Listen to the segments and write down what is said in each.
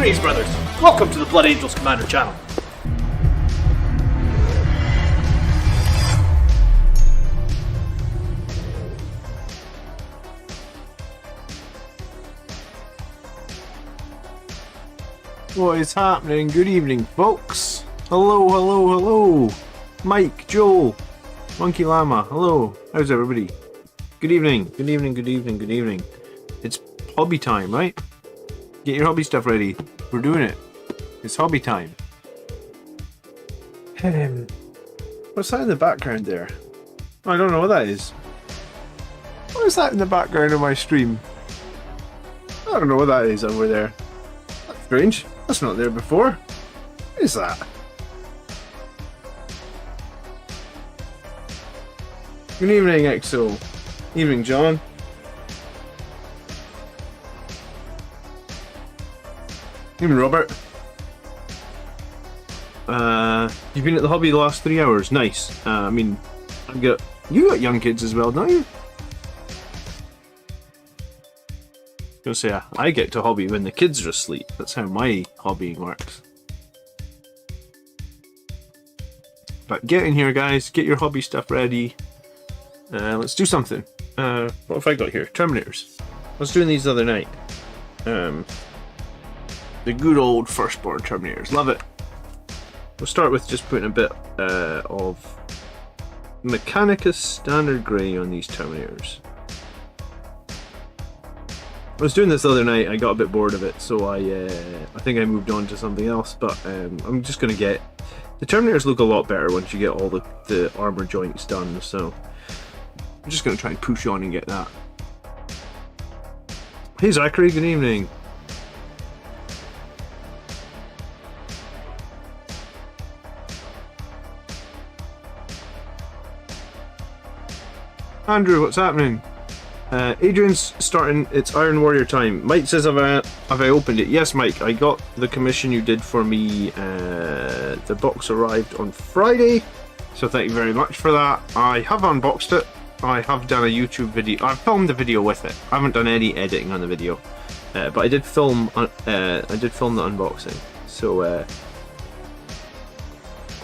Greetings, brothers. Welcome to the Blood Angels Commander channel. What is happening? Good evening, folks. Hello, hello, hello. Mike, Joel, Monkey Llama, hello. How's everybody? Good evening, good evening, good evening, good evening. It's hobby time, right? Get your hobby stuff ready. We're doing it. It's hobby time. What's that in the background there? I don't know what that is. What is that in the background of my stream? I don't know what that is over there. That's strange. That's not there before. What is that? Good evening, EXO. Evening, John. Evening, Robert. You've been at the hobby the last 3 hours. Nice. I mean, you got young kids as well, don't you? I was gonna say, I get to hobby when the kids are asleep. That's how my hobbying works. But get in here, guys. Get your hobby stuff ready. Let's do something. What have I got here? Terminators. I was doing these the other night. The good old firstborn Terminators. Love it. We'll start with just putting a bit of Mechanicus Standard Grey on these Terminators. I was doing this the other night, I got a bit bored of it, so I think I moved on to something else, but I'm just going to get... The Terminators look a lot better once you get all the armor joints done, so I'm just going to try and push on and get that. Hey Zachary, good evening. Andrew, what's happening? Adrian's starting its Iron Warrior time. Mike says, have I opened it? Yes, Mike, I got the commission you did for me. The box arrived on Friday, so thank you very much for that. I have unboxed it. I have done a YouTube video. I filmed the video with it. I haven't done any editing on the video, but I did film. The unboxing. So I'm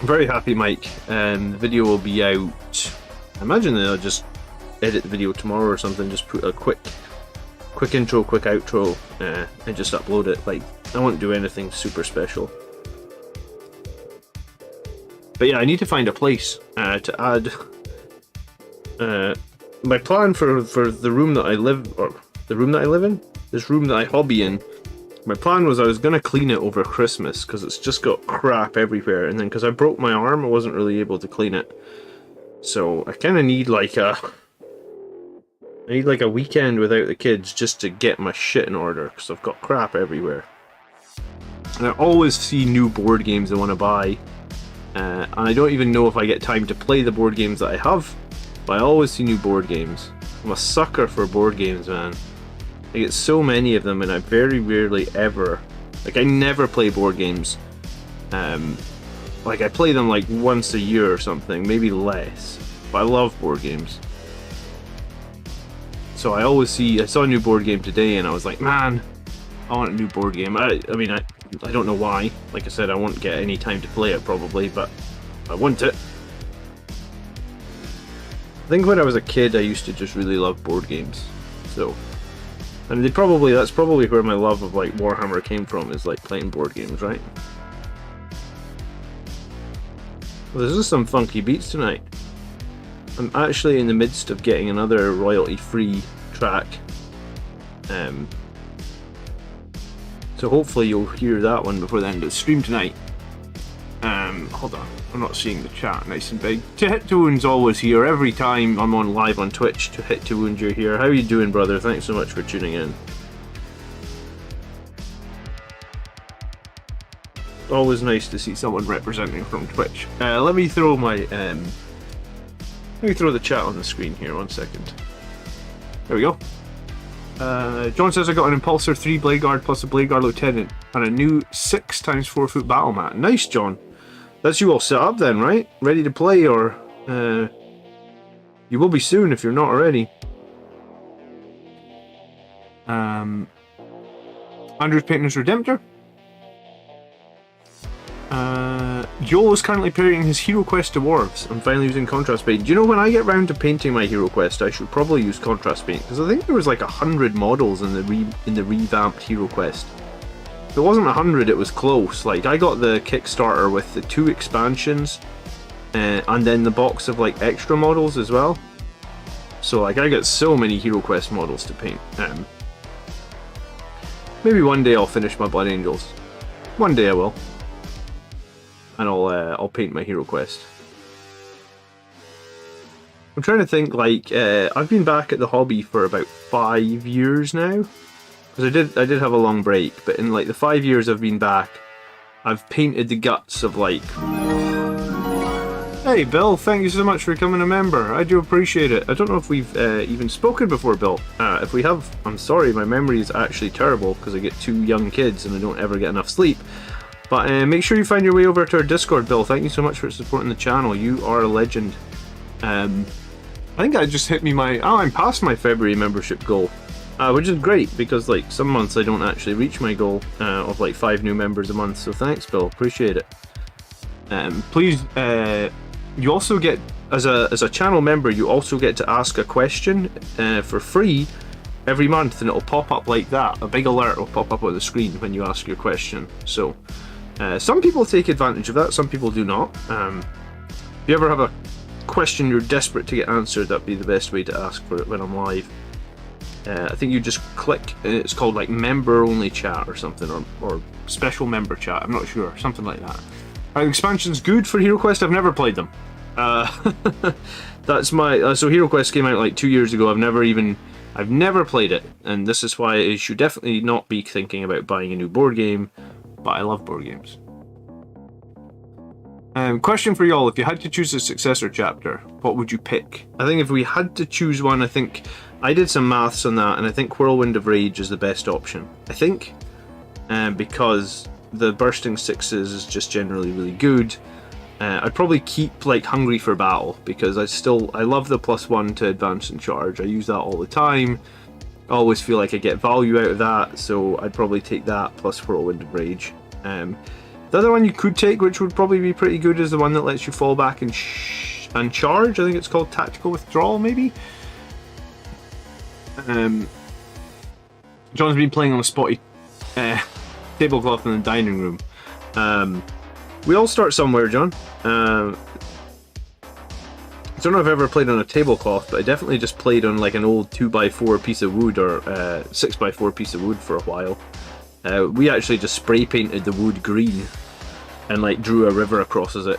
very happy, Mike. The video will be out. I imagine they'll just edit the video tomorrow or something, just put a quick intro, quick outro, and just upload it. Like, I won't do anything super special. But yeah, I need to find a place to add. My plan for the room that I live, in, this room that I hobby in, my plan was I was gonna clean it over Christmas because it's just got crap everywhere, and then because I broke my arm, I wasn't really able to clean it. So I kind of need like a weekend without the kids just to get my shit in order, because I've got crap everywhere. And I always see new board games I want to buy, and I don't even know if I get time to play the board games that I have, but I always see new board games. I'm a sucker for board games, man. I get so many of them, and I very rarely ever... Like, I never play board games. Like, I play them like once a year or something, maybe less. But I love board games. So I always see... I saw a new board game today, and I was like, man, I want a new board game. I mean, I don't know why. Like I said, I won't get any time to play it, probably, but I want it. I think when I was a kid, I used to just really love board games. So... And that's probably where my love of, like, Warhammer came from, is, like, playing board games, right? Well, there's just some funky beats tonight. I'm actually in the midst of getting another royalty-free track. So hopefully you'll hear that one before the end of the stream tonight. Hold on, I'm not seeing the chat nice and big. To Hit to Wound's always here. Every time I'm on live on Twitch, To Hit to Wound, you're here. How are you doing, brother? Thanks so much for tuning in. Always nice to see someone representing from Twitch. Let me throw the chat on the screen here, 1 second. There we go. John says I got an Impulsor 3 Blade Guard plus a Blade Guard Lieutenant and a new 6x4 foot battle mat. Nice, John. That's you all set up then, right? Ready to play, or you will be soon if you're not already. Andrew's painting his Redemptor. Joel is currently painting his Hero Quest dwarves. I'm finally using contrast paint. Do you know, when I get round to painting my Hero Quest, I should probably use contrast paint, because I think there was like 100 models in the revamped Hero Quest. If it wasn't 100, it was close. Like, I got the Kickstarter with the 2 expansions, and then the box of like extra models as well. So like, I got so many Hero Quest models to paint. Maybe one day I'll finish my Blood Angels. One day I will. And I'll paint my Hero Quest. I'm trying to think, like, I've been back at the hobby for about 5 years now. Because I did have a long break, but in like the 5 years I've been back, I've painted the guts of like... Hey Bill, thank you so much for becoming a member. I do appreciate it. I don't know if we've even spoken before, Bill. If we have, I'm sorry, my memory is actually terrible because I get 2 young kids and I don't ever get enough sleep. But make sure you find your way over to our Discord, Bill. Thank you so much for supporting the channel. You are a legend. I think I just hit me my... Oh, I'm past my February membership goal. Which is great, because like some months I don't actually reach my goal of like 5 new members a month. So thanks, Bill. Appreciate it. Please, you also get, as a channel member, you also get to ask a question for free every month, and it'll pop up like that. A big alert will pop up on the screen when you ask your question. So some people take advantage of that, some people do not. If you ever have a question you're desperate to get answered, that'd be the best way to ask for it when I'm live. I think you just click, it's called like member only chat or something, or special member chat, I'm not sure, something like that. Are the expansions good for Hero Quest? I've never played them. That's my, so Hero Quest came out like 2 years ago. I've never played it, and this is why I should definitely not be thinking about buying a new board game, but I love board games. Question for y'all, if you had to choose a successor chapter, what would you pick? I think if we had to choose one, I think I did some maths on that, and I think Whirlwind of Rage is the best option. I think, because the Bursting Sixes is just generally really good. I'd probably keep like Hungry for Battle, because I love the +1 to advance and charge. I use that all the time. I always feel like I get value out of that, so I'd probably take that plus Whirlwind of Rage. The other one you could take, which would probably be pretty good, is the one that lets you fall back and charge. I think it's called Tactical Withdrawal, maybe? John's been playing on a spotty tablecloth in the dining room. We all start somewhere, John. I don't know if I've ever played on a tablecloth, but I definitely just played on like an old 2x4 piece of wood, or 6x4 piece of wood for a while. We actually just spray painted the wood green and like drew a river across it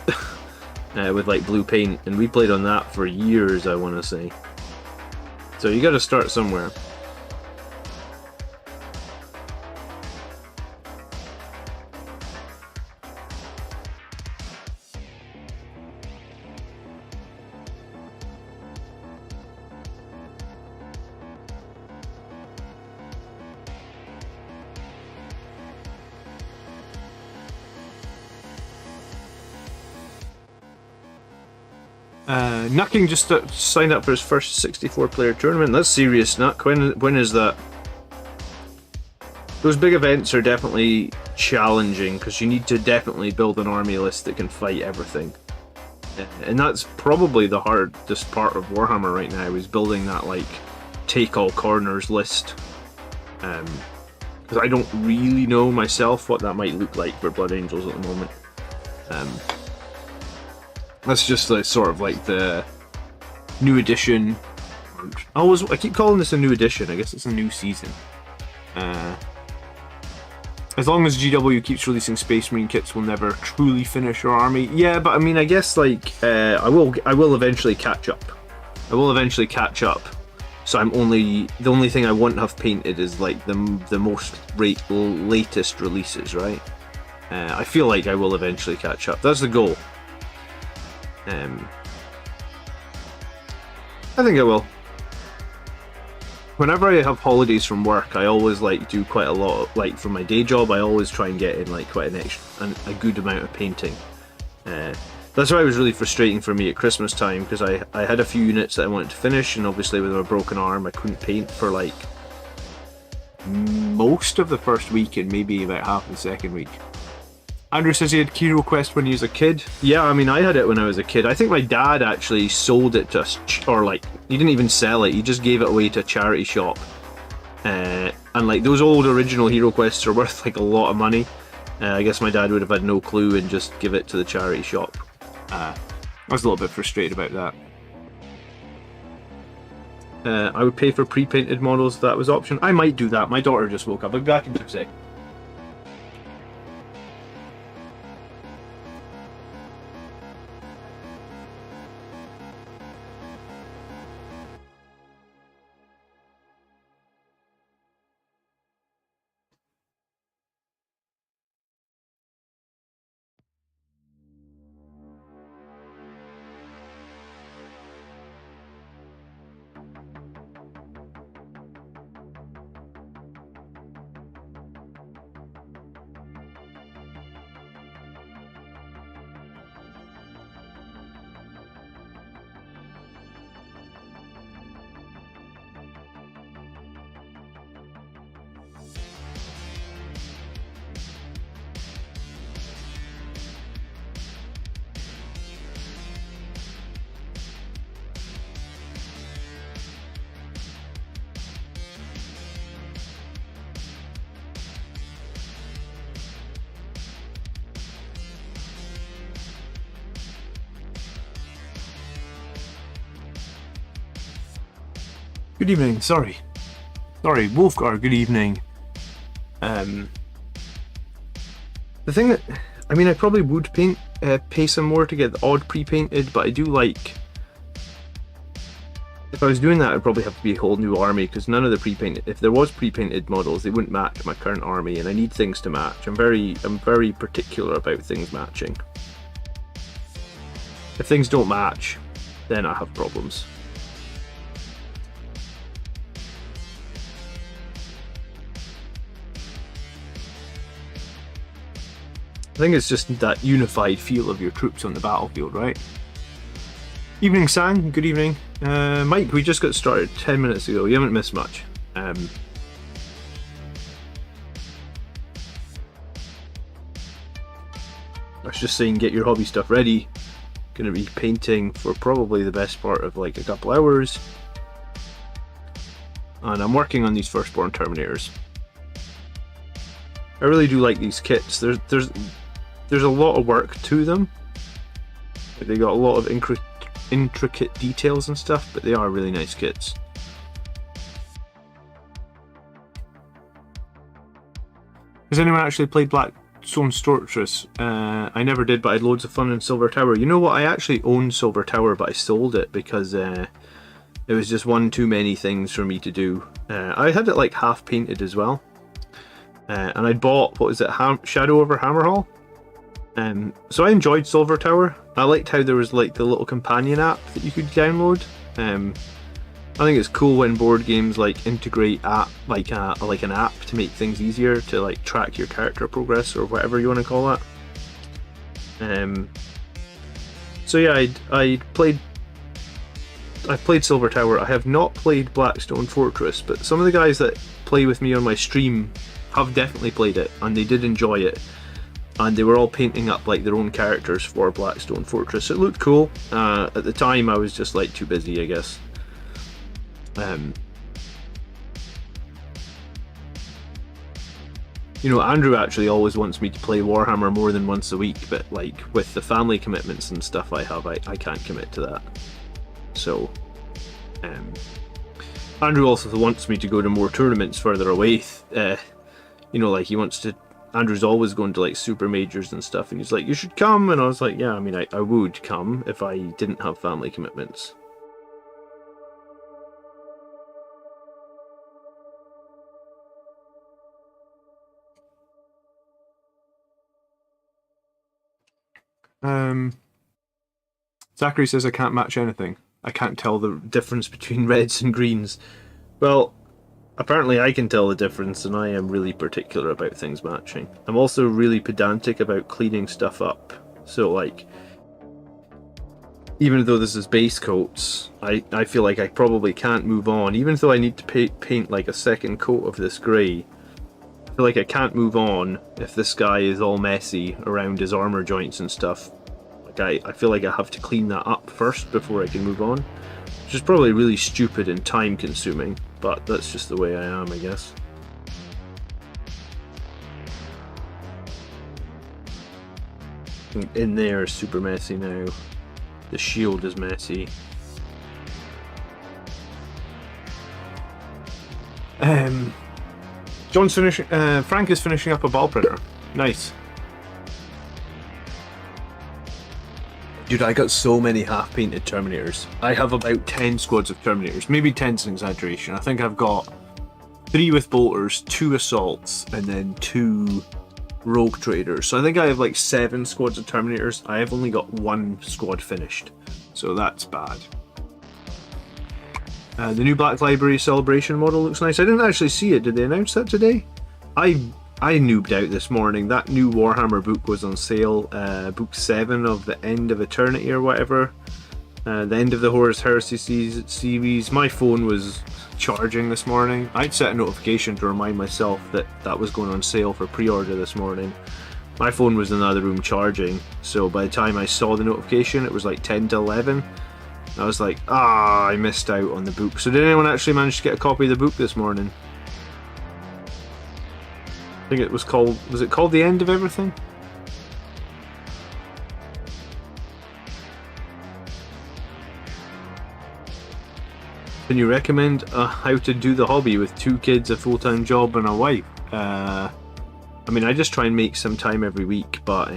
with like blue paint, and we played on that for years, I want to say. So you got to start somewhere. Nucking just signed up for his first 64-player tournament. That's serious, Nuck. When is that? Those big events are definitely challenging, because you need to definitely build an army list that can fight everything. And that's probably the hardest part of Warhammer right now, is building that like take all corners list. Because I don't really know myself what that might look like for Blood Angels at the moment. That's just like sort of like the new edition. I keep calling this a new edition. I guess it's a new season. As long as GW keeps releasing Space Marine kits, we'll never truly finish our army. Yeah, but I mean, I guess like I will eventually catch up. I will eventually catch up. So the only thing I won't have painted is like the most latest releases, right? I feel like I will eventually catch up. That's the goal. I think I will. Whenever I have holidays from work, I always like do quite a lot of, like from my day job, I always try and get in like quite a good amount of painting. That's why it was really frustrating for me at Christmas time, because I had a few units that I wanted to finish, and obviously with a broken arm I couldn't paint for like most of the first week and maybe about half the second week. Andrew says he had Hero Quest when he was a kid. Yeah, I mean, I had it when I was a kid. I think my dad actually sold it to us, or like, he didn't even sell it, he just gave it away to a charity shop. And like, those old original Hero Quests are worth like a lot of money. I guess my dad would have had no clue and just give it to the charity shop. I was a little bit frustrated about that. I would pay for pre-painted models if that was option. I might do that. My daughter just woke up. I'll be back in 2 seconds. Good evening, sorry, Wolfgar, good evening. The thing that, I mean, I probably would pay some more to get the odd pre-painted, but I do like, if I was doing that, I'd probably have to be a whole new army, because none of the pre-painted, if there was pre-painted models, they wouldn't match my current army, and I need things to match. I'm very particular about things matching. If things don't match, then I have problems. I think it's just that unified feel of your troops on the battlefield, right? Evening, Sang. Good evening. Mike, we just got started 10 minutes ago. You haven't missed much. I was just saying, get your hobby stuff ready. Gonna be painting for probably the best part of like a couple hours. And I'm working on these Firstborn Terminators. I really do like these kits. There's a lot of work to them. They got a lot of intricate details and stuff, but they are really nice kits. Has anyone actually played Blackstone Fortress? I never did, but I had loads of fun in Silver Tower. You know what? I actually owned Silver Tower, but I sold it because it was just one too many things for me to do. I had it like half painted as well. And I bought, what was it, Shadow over Hammerhall? So I enjoyed Silver Tower. I liked how there was like the little companion app that you could download. I think it's cool when board games like integrate like an app to make things easier to like track your character progress or whatever you want to call that. So yeah, I played Silver Tower. I have not played Blackstone Fortress, but some of the guys that play with me on my stream have definitely played it, and they did enjoy it. And they were all painting up like their own characters for Blackstone Fortress. It looked cool. At the time, I was just like too busy, I guess. You know, Andrew actually always wants me to play Warhammer more than once a week, but like with the family commitments and stuff I have, I can't commit to that. So, Andrew also wants me to go to more tournaments further away. You know, like he wants to. Andrew's always going to like super majors and stuff, and he's like, you should come. And I was like, yeah, I mean, I would come if I didn't have family commitments. Zachary says I can't match anything. I can't tell the difference between reds and greens. Well, apparently I can tell the difference, and I am really particular about things matching. I'm also really pedantic about cleaning stuff up. So like, even though this is base coats, I feel like I probably can't move on. Even though I need to paint like a second coat of this grey, feel like I can't move on if this guy is all messy around his armor joints and stuff. Like I feel like I have to clean that up first before I can move on, which is probably really stupid and time consuming, but that's just the way I am, I guess. In there is super messy now. The shield is messy. John's finishing. Frank is finishing up a ball printer. Nice. Dude, I got so many half-painted Terminators. I have about 10 squads of Terminators. Maybe 10's an exaggeration. I think I've got 3 with bolters, 2 assaults, and then 2 rogue traders. So I think I have like 7 squads of Terminators. I have only got 1 squad finished. So that's bad. The new Black Library Celebration model looks nice. I didn't actually see it. Did they announce that today? I noobed out this morning. That new Warhammer book was on sale. Book 7 of the End of Eternity or whatever. The End of the Horus Heresy series. My phone was charging this morning. I'd set a notification to remind myself that that was going on sale for pre-order this morning. My phone was in the other room charging, so by the time I saw the notification it was like 10 to 11. I was like, I missed out on the book. So did anyone actually manage to get a copy of the book this morning? I think it was called The End of Everything? Can you recommend how to do the hobby with 2 kids, a full-time job and a wife? I mean, I just try and make some time every week, but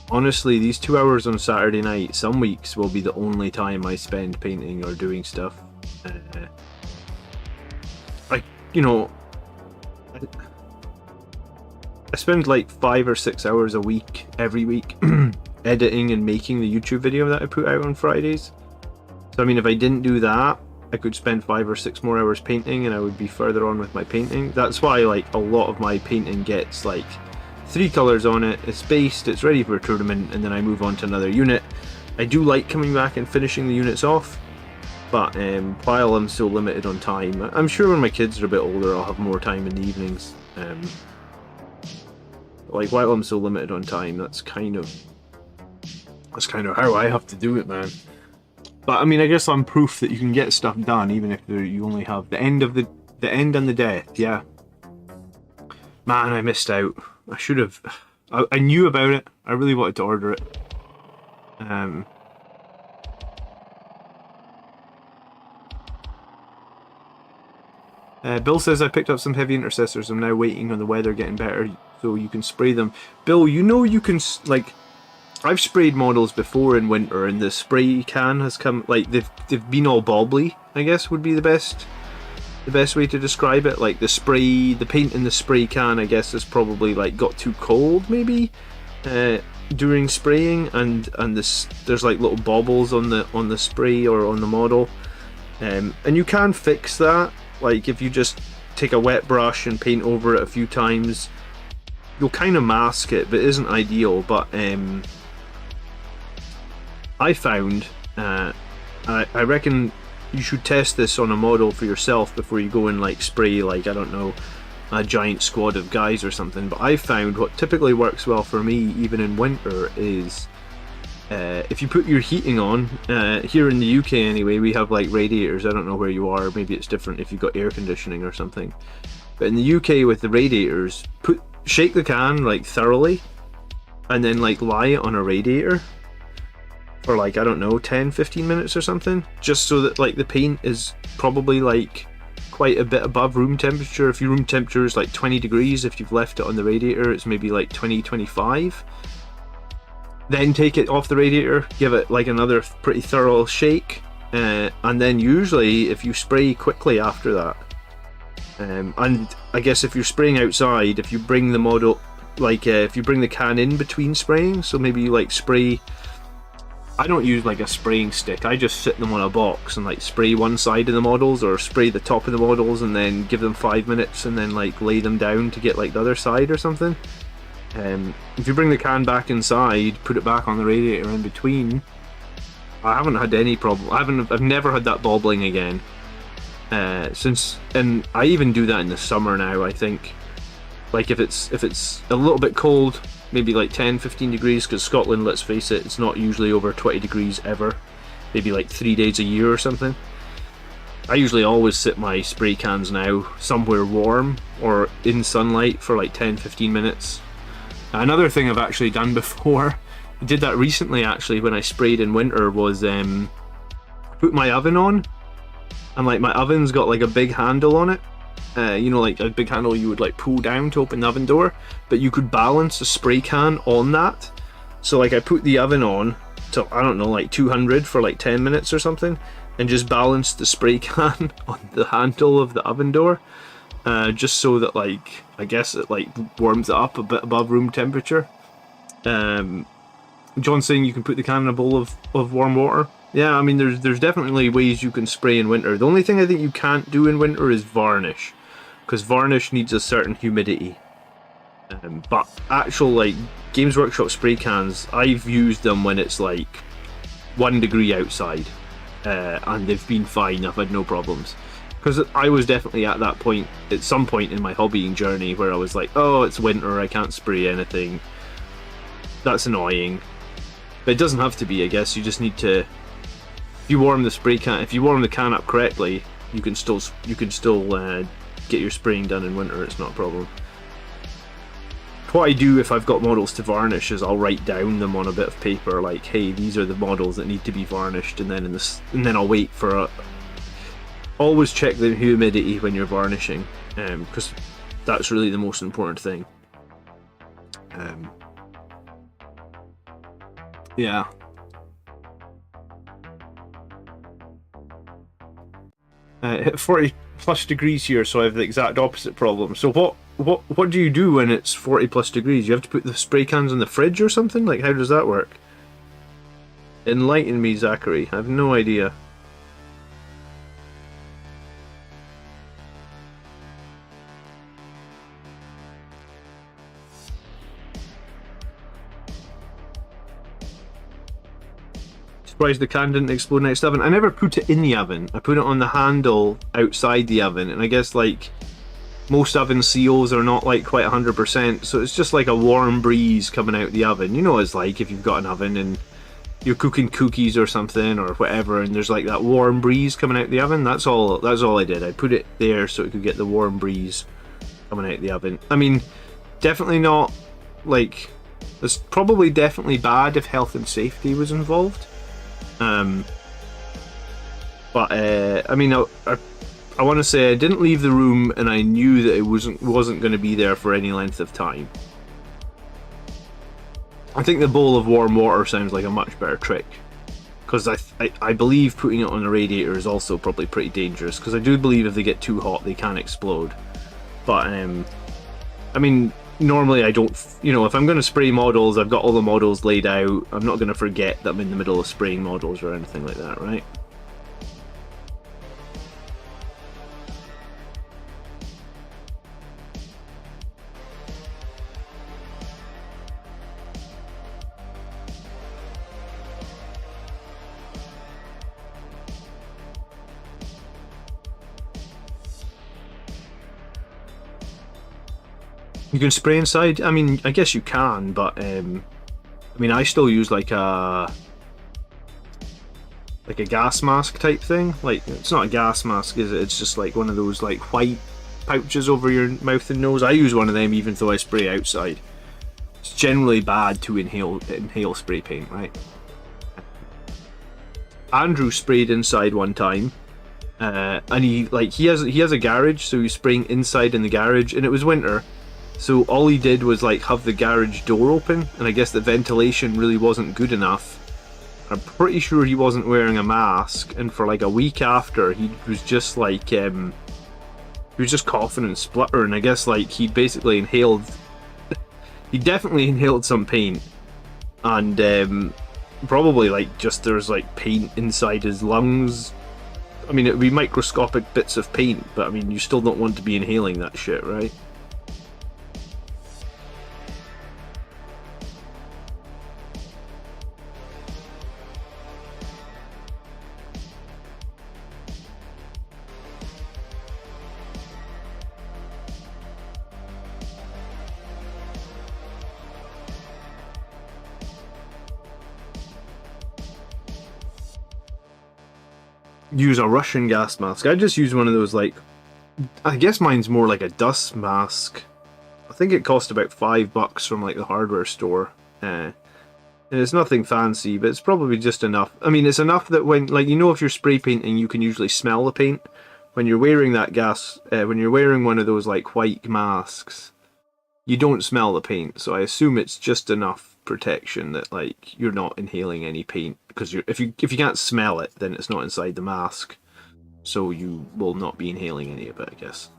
honestly, these 2 hours on Saturday night, some weeks will be the only time I spend painting or doing stuff. I spend like 5 or 6 hours a week, every week, editing and making the YouTube video that I put out on Fridays. So I mean, if I didn't do that, I could spend 5 or 6 more hours painting and I would be further on with my painting. That's why like a lot of my painting gets like 3 colours on it, it's based, it's ready for a tournament, and then I move on to another unit. I do like coming back and finishing the units off, but while I'm so limited on time, I'm sure when my kids are a bit older I'll have more time in the evenings. Like while I'm so limited on time, that's kind of how I have to do it, man. But I mean, I guess I'm proof that you can get stuff done even if you only have the end and the death. Yeah. Man, I missed out. I should have. I knew about it. I really wanted to order it. Bill says I picked up some heavy intercessors. I'm now waiting on the weather getting better so you can spray them. Bill, you know you can, like, I've sprayed models before in winter and the spray can has come, like, they've been all bobbly, I guess would be the best way to describe it. Like the paint in the spray can, I guess, has probably like got too cold maybe during spraying, and there's like little bobbles on the spray or on the model, and you can fix that. Like if you just take a wet brush and paint over it a few times, you'll kind of mask it, but it isn't ideal. But I found I reckon you should test this on a model for yourself before you go and like spray, like, I don't know, a giant squad of guys or something. But I found what typically works well for me even in winter is if you put your heating on, here in the UK anyway, we have like radiators. I don't know where you are, maybe it's different if you've got air conditioning or something, but in the UK with the radiators, shake the can like thoroughly and then like lie it on a radiator for like, I don't know, 10-15 minutes or something, just so that like the paint is probably like quite a bit above room temperature. If your room temperature is like 20 degrees, if you've left it on the radiator it's maybe like 20-25. Then take it off the radiator, give it like another pretty thorough shake, and then usually if you spray quickly after that, and I guess if you're spraying outside, if you bring the model, like if you bring the can in between spraying, so maybe you like spray, I don't use like a spraying stick, I just sit them on a box and like spray one side of the models or spray the top of the models and then give them 5 minutes and then like lay them down to get like the other side or something. If you bring the can back inside, put it back on the radiator in between, I haven't had any problem. I've never had that bobbling again. And I even do that in the summer now. I think, like if it's a little bit cold, maybe like 10-15 degrees, because Scotland, let's face it, it's not usually over 20 degrees ever. Maybe like 3 days a year or something. I usually always sit my spray cans now somewhere warm or in sunlight for like 10-15 minutes. Another thing I've actually done before, I did that recently actually when I sprayed in winter, was put my oven on, and like my oven's got like a big handle on it, you know, like a big handle you would like pull down to open the oven door, but you could balance the spray can on that. So like I put the oven on to, I don't know, like 200 for like 10 minutes or something, and just balanced the spray can on the handle of the oven door, just so that, like, I guess it like warms it up a bit above room temperature. John's saying you can put the can in a bowl of warm water. Yeah, I mean, there's definitely ways you can spray in winter. The only thing I think you can't do in winter is varnish, because varnish needs a certain humidity. But actual, like, Games Workshop spray cans, I've used them when it's like 1 degree outside, and they've been fine. I've had no problems, because I was definitely at that point at some point in my hobbying journey where I was like, oh, it's winter, I can't spray anything. That's annoying. But it doesn't have to be, I guess. You just need to, if you warm the can up correctly, you can still get your spraying done in winter. It's not a problem. What I do if I've got models to varnish is I'll write down them on a bit of paper, like, hey, these are the models that need to be varnished, and then I'll wait for always check the humidity when you're varnishing, because that's really the most important thing. Yeah. It hit 40 plus degrees here, so I have the exact opposite problem. So what do you do when it's 40 plus degrees? You have to put the spray cans in the fridge or something? Like, how does that work? Enlighten me, Zachary. I have no idea. Surprised the can didn't explode next to the oven. I never put it in the oven. I put it on the handle outside the oven, and I guess like most oven seals are not like quite 100%, so it's just like a warm breeze coming out the oven. You know what it's like if you've got an oven and you're cooking cookies or something or whatever, and there's like that warm breeze coming out the oven. That's all I did. I put it there so it could get the warm breeze coming out the oven. I mean, definitely not like, it's probably definitely bad if health and safety was involved. But I mean, I want to say I didn't leave the room, and I knew that it wasn't going to be there for any length of time. I think the bowl of warm water sounds like a much better trick, because I believe putting it on a radiator is also probably pretty dangerous, because I do believe if they get too hot they can explode. But I mean, normally I don't, you know, if I'm going to spray models, I've got all the models laid out. I'm not going to forget that I'm in the middle of spraying models or anything like that, right? You can spray inside? I mean, I guess you can, but I mean, I still use like a gas mask type thing. Like, it's not a gas mask, is it? It's just like one of those like white pouches over your mouth and nose. I use one of them even though I spray outside. It's generally bad to inhale spray paint, right? Andrew sprayed inside one time, and he has a garage, so he's spraying inside in the garage, and it was winter. So all he did was like have the garage door open, and I guess the ventilation really wasn't good enough. I'm pretty sure he wasn't wearing a mask, and for like a week after, he was just like he was just coughing and spluttering. I guess like he basically inhaled he definitely inhaled some paint, and probably like just there's like paint inside his lungs. I mean, it would be microscopic bits of paint, but I mean, you still don't want to be inhaling that shit, right? use a Russian gas mask. I just use one of those, like, I guess mine's more like a dust mask. I think it cost about $5 from like the hardware store. And it's nothing fancy, but it's probably just enough. I mean, it's enough that when, like, you know, if you're spray painting, you can usually smell the paint. When you're wearing that when you're wearing one of those like white masks, you don't smell the paint. So I assume it's just enough protection that like you're not inhaling any paint, because if you can't smell it, then it's not inside the mask, so you will not be inhaling any of it, I guess.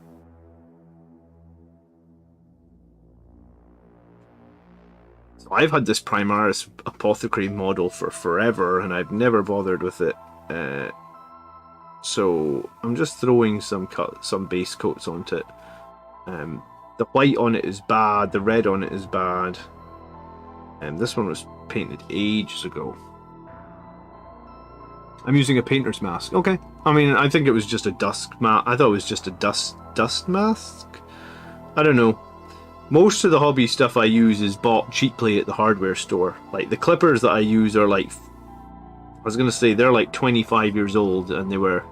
So I've had this Primaris Apothecary model for forever, and I've never bothered with it. So I'm just throwing some base coats onto it. The white on it is bad, the red on it is bad. This one was painted ages ago. I'm using a painter's mask. Okay. I mean, I think it was just a dust mask. I thought it was just a dust mask? I don't know. Most of the hobby stuff I use is bought cheaply at the hardware store. Like, the clippers that I use are like... I was going to say, they're like 25 years old, and they were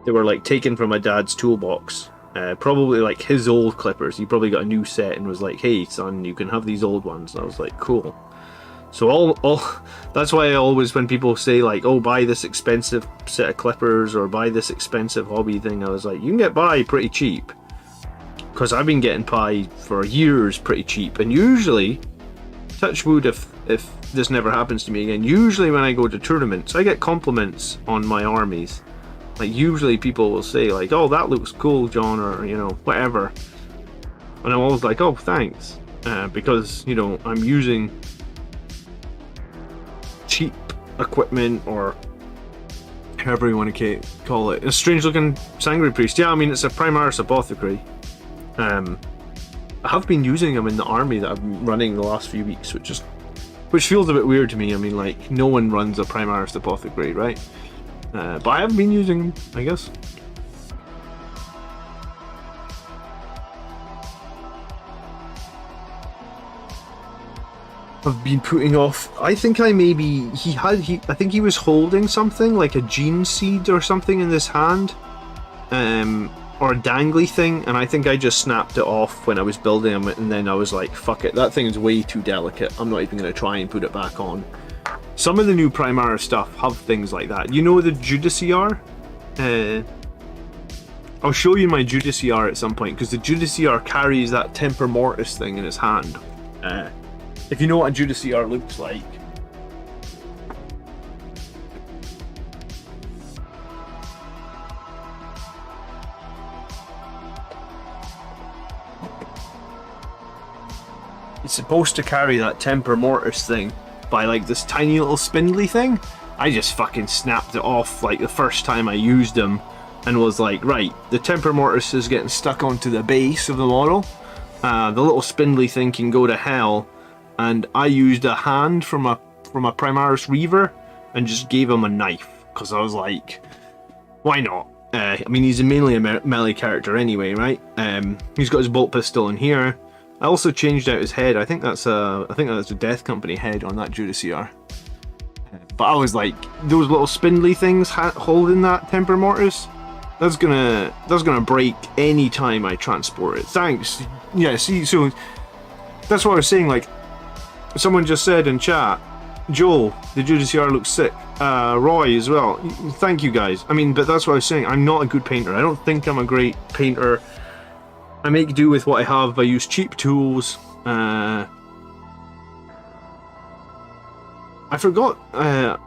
like taken from my dad's toolbox. Probably like his old clippers. He probably got a new set and was like, "Hey son, you can have these old ones." And I was like, "Cool." So all that's why I always, when people say like, "Oh, buy this expensive set of clippers or buy this expensive hobby thing," I was like, you can get by pretty cheap, because I've been getting by for years pretty cheap. And usually, touch wood if this never happens to me again, usually when I go to tournaments, I get compliments on my armies. Like, usually people will say like, "Oh, that looks cool, John," or, you know, whatever. And I'm always like, "Oh, thanks." Because, you know, I'm using cheap equipment, or however you want to call it. A strange looking Sanguinary Priest. Yeah, I mean, it's a Primaris Apothecary. I have been using them in the army that I've been running the last few weeks, which feels a bit weird to me. I mean, like, no one runs a Primaris Apothecary, right? But I haven't been using them, I guess. I've been putting off. I think I think he was holding something like a gene seed or something in his hand, or a dangly thing, and I think I just snapped it off when I was building him, and then I was like, "Fuck it, that thing's way too delicate. I'm not even going to try and put it back on." Some of the new Primaris stuff have things like that. You know the Judiciar? I'll show you my Judiciar at some point, because the Judiciar carries that Temper Mortis thing in his hand. If you know what a Judiciar looks like. It's supposed to carry that Temper Mortis thing by like this tiny little spindly thing. I just fucking snapped it off like the first time I used them, and was like, right, the Temper Mortis is getting stuck onto the base of the model. The little spindly thing can go to hell, and I used a hand from a Primaris Reaver and just gave him a knife, because I was like, why not? I mean, he's mainly a melee character anyway, right? He's got his bolt pistol in here. I also changed out his head. I think that's a Death Company head on that Judiciar. But I was like, those little spindly things holding that Temper Mortis, that's gonna break any time I transport it. Thanks. Yeah. See, so that's what I was saying. Like, someone just said in chat, Joel, the Judiciar looks sick. Roy as well. Thank you guys. I mean, but that's what I was saying. I'm not a good painter. I don't think I'm a great painter. I make do with what I have. I use cheap tools. I forgot. I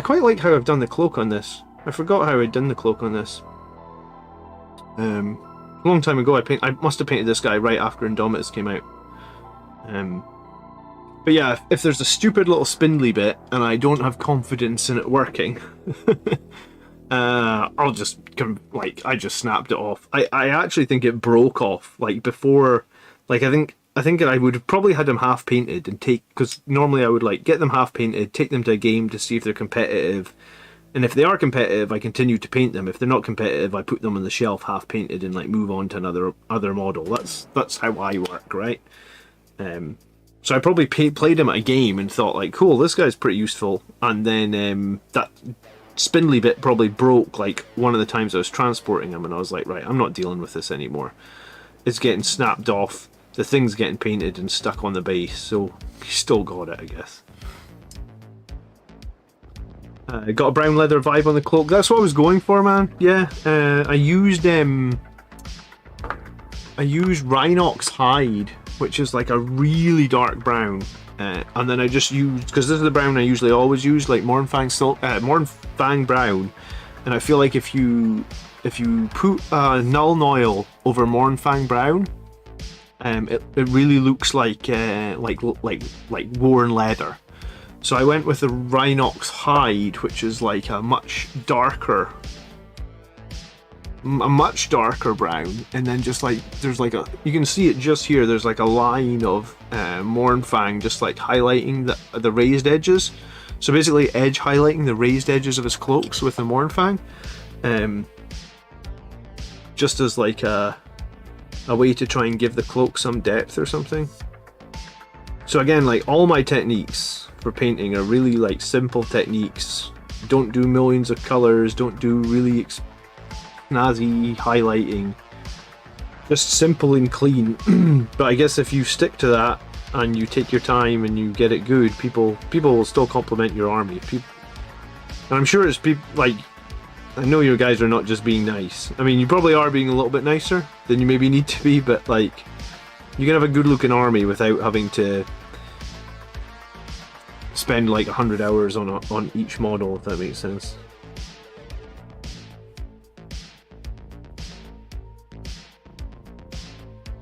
quite like how I've done the cloak on this. I forgot how I'd done the cloak on this. A long time ago, I must have painted this guy right after Indomitus came out. But yeah, if there's a stupid little spindly bit and I don't have confidence in it working, I'll just I just snapped it off. I actually think it broke off like before. Like, I think I would have probably had them half painted and because normally I would like get them half painted, take them to a game to see if they're competitive, and if they are competitive, I continue to paint them. If they're not competitive, I put them on the shelf half painted and like move on to another model. That's how I work, right? So I probably played him at a game and thought like, cool, this guy's pretty useful, and then that spindly bit probably broke like one of the times I was transporting him, and I was like, right, I'm not dealing with this anymore. It's getting snapped off, the thing's getting painted and stuck on the base, so he still got it, I guess. Got a brown leather vibe on the cloak. That's what I was going for, man. Yeah, I used Rhinox hide, which is like a really dark brown, and then I just used, because this is the brown I usually always use, like Mournfang brown, and I feel like if you put Nuln Oil over Mournfang brown, it really looks like worn leather. So I went with the Rhinox hide, which is like a much darker brown, and then just like there's like you can see it just here, there's like a line of Mournfang just like highlighting the raised edges. So basically edge highlighting the raised edges of his cloaks with the Mournfang, just as like a way to try and give the cloak some depth or something. So again, like all my techniques for painting are really like simple techniques. Don't do millions of colors, don't do really snazzy highlighting, just simple and clean. But I guess if you stick to that and you take your time and you get it good, people will still compliment your army. And I'm sure it's people like, I know you guys are not just being nice. I mean, you probably are being a little bit nicer than you maybe need to be, but like, you can have a good looking army without having to spend like 100 hours on each model, if that makes sense.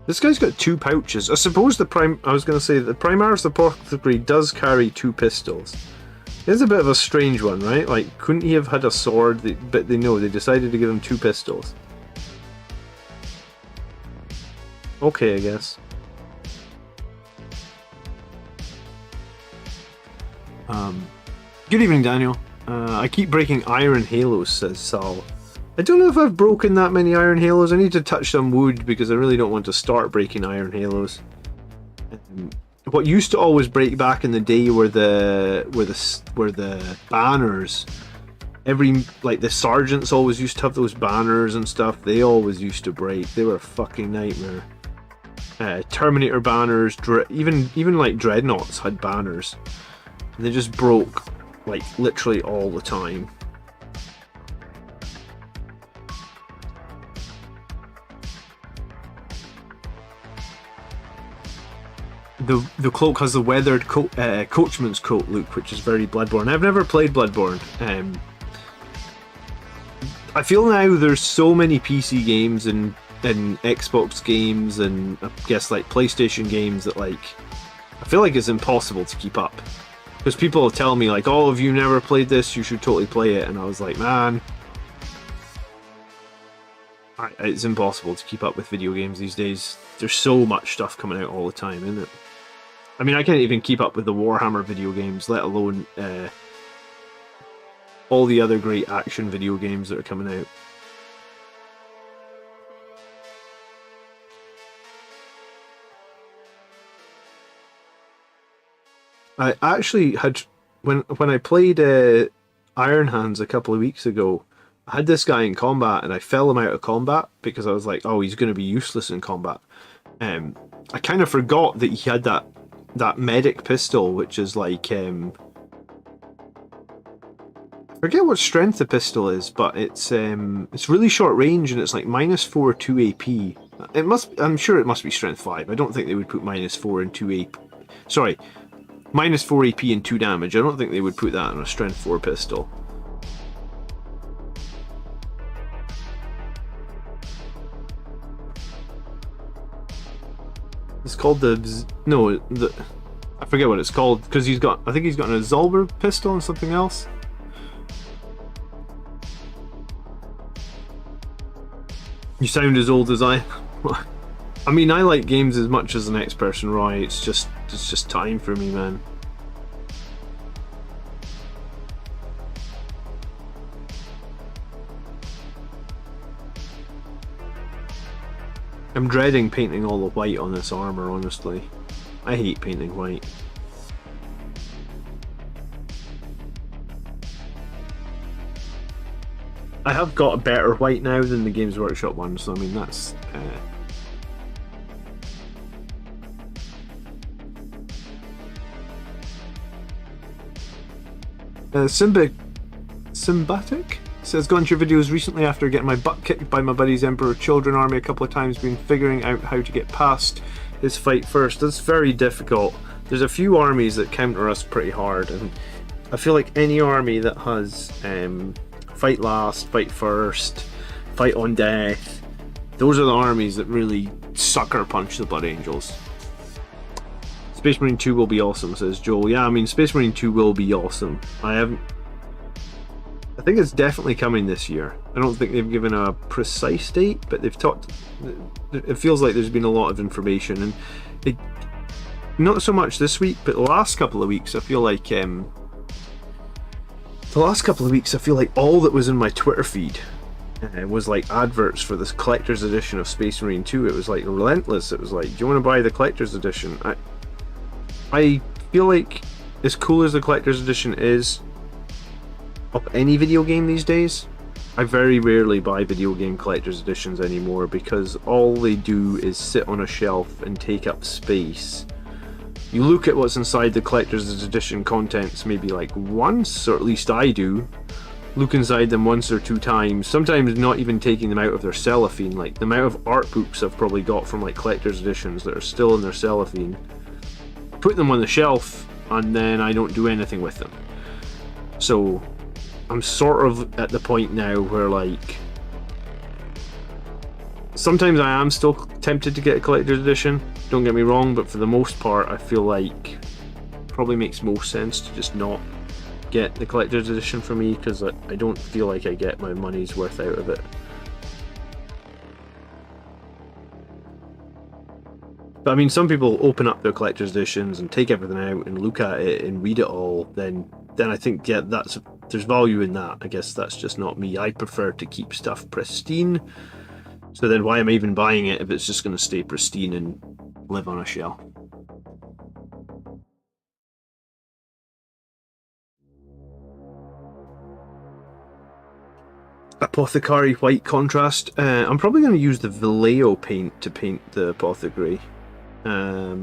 This guy's got 2 pouches. I suppose I was going to say the Primaris Apothecary does carry 2 pistols. It's a bit of a strange one, right? Like, couldn't he have had a sword? But they decided to give him 2 pistols. Okay, I guess. Good evening, Daniel. I keep breaking iron halos, says Sal. I don't know if I've broken that many iron halos. I need to touch some wood because I really don't want to start breaking iron halos. What used to always break back in the day were the banners. The sergeants always used to have those banners and stuff. They always used to break. They were a fucking nightmare. Terminator banners, even like dreadnoughts had banners. And they just broke like literally all the time. The cloak has the weathered coachman's coat look, which is very Bloodborne. I've never played Bloodborne. I feel now there's so many PC games and Xbox games and I guess like PlayStation games that like I feel like it's impossible to keep up. Because people tell me like, oh, if you never played this, you should totally play it, and I was like, man, it's impossible to keep up with video games these days. There's so much stuff coming out all the time, isn't it? I mean, I can't even keep up with the Warhammer video games, let alone all the other great action video games that are coming out. I actually had, when I played Iron Hands a couple of weeks ago, I had this guy in combat and I fell him out of combat because I was like, oh, he's going to be useless in combat. I kind of forgot that he had that medic pistol, which is like, I forget what strength the pistol is, but it's really short range and it's like -4 2 AP. I'm sure it must be strength 5. I don't think they would put -4 and 2 AP. Sorry. -4 AP and 2 damage. I don't think they would put that on a strength 4 pistol. It's called I forget what it's called because I think he's got an Azulber pistol and something else. You sound as old as I. I mean, I like games as much as the next person, Roy. It's just time for me, man. I'm dreading painting all the white on this armor, honestly. I hate painting white. I have got a better white now than the Games Workshop one, so I mean that's... Symbatic says, gone to your videos recently after getting my butt kicked by my buddy's Emperor Children army a couple of times, been figuring out how to get past his fight first. That's very difficult. There's a few armies that counter us pretty hard, and I feel like any army that has fight last, fight first, fight on death, those are the armies that really sucker punch the Blood Angels. Space Marine 2 will be awesome, says Joel. Yeah, I mean, Space Marine 2 will be awesome. I think it's definitely coming this year. I don't think they've given a precise date, but they've talked... It feels like there's been a lot of information, and not so much this week, but the last couple of weeks, I feel like... all that was in my Twitter feed was like adverts for this collector's edition of Space Marine 2. It was like relentless. It was like, do you want to buy the collector's edition? I feel like, as cool as the collector's edition is of any video game these days, I very rarely buy video game collector's editions anymore, because all they do is sit on a shelf and take up space. You look at what's inside the collector's edition contents maybe like once, or at least I do. Look inside them once or two times, sometimes not even taking them out of their cellophane. Like the amount of art books I've probably got from like collector's editions that are still in their cellophane. Put them on the shelf and then I don't do anything with them. So I'm sort of at the point now where like sometimes I am still tempted to get a collector's edition, don't get me wrong, but for the most part I feel like it probably makes most sense to just not get the collector's edition for me, because I don't feel like I get my money's worth out of it. But I mean, some people open up their collector's editions and take everything out and look at it and read it all, then I think, yeah, there's value in that. I guess that's just not me. I prefer to keep stuff pristine. So then why am I even buying it if it's just going to stay pristine and live on a shelf? Apothecary white contrast. I'm probably going to use the Vallejo paint to paint the Apothecary. I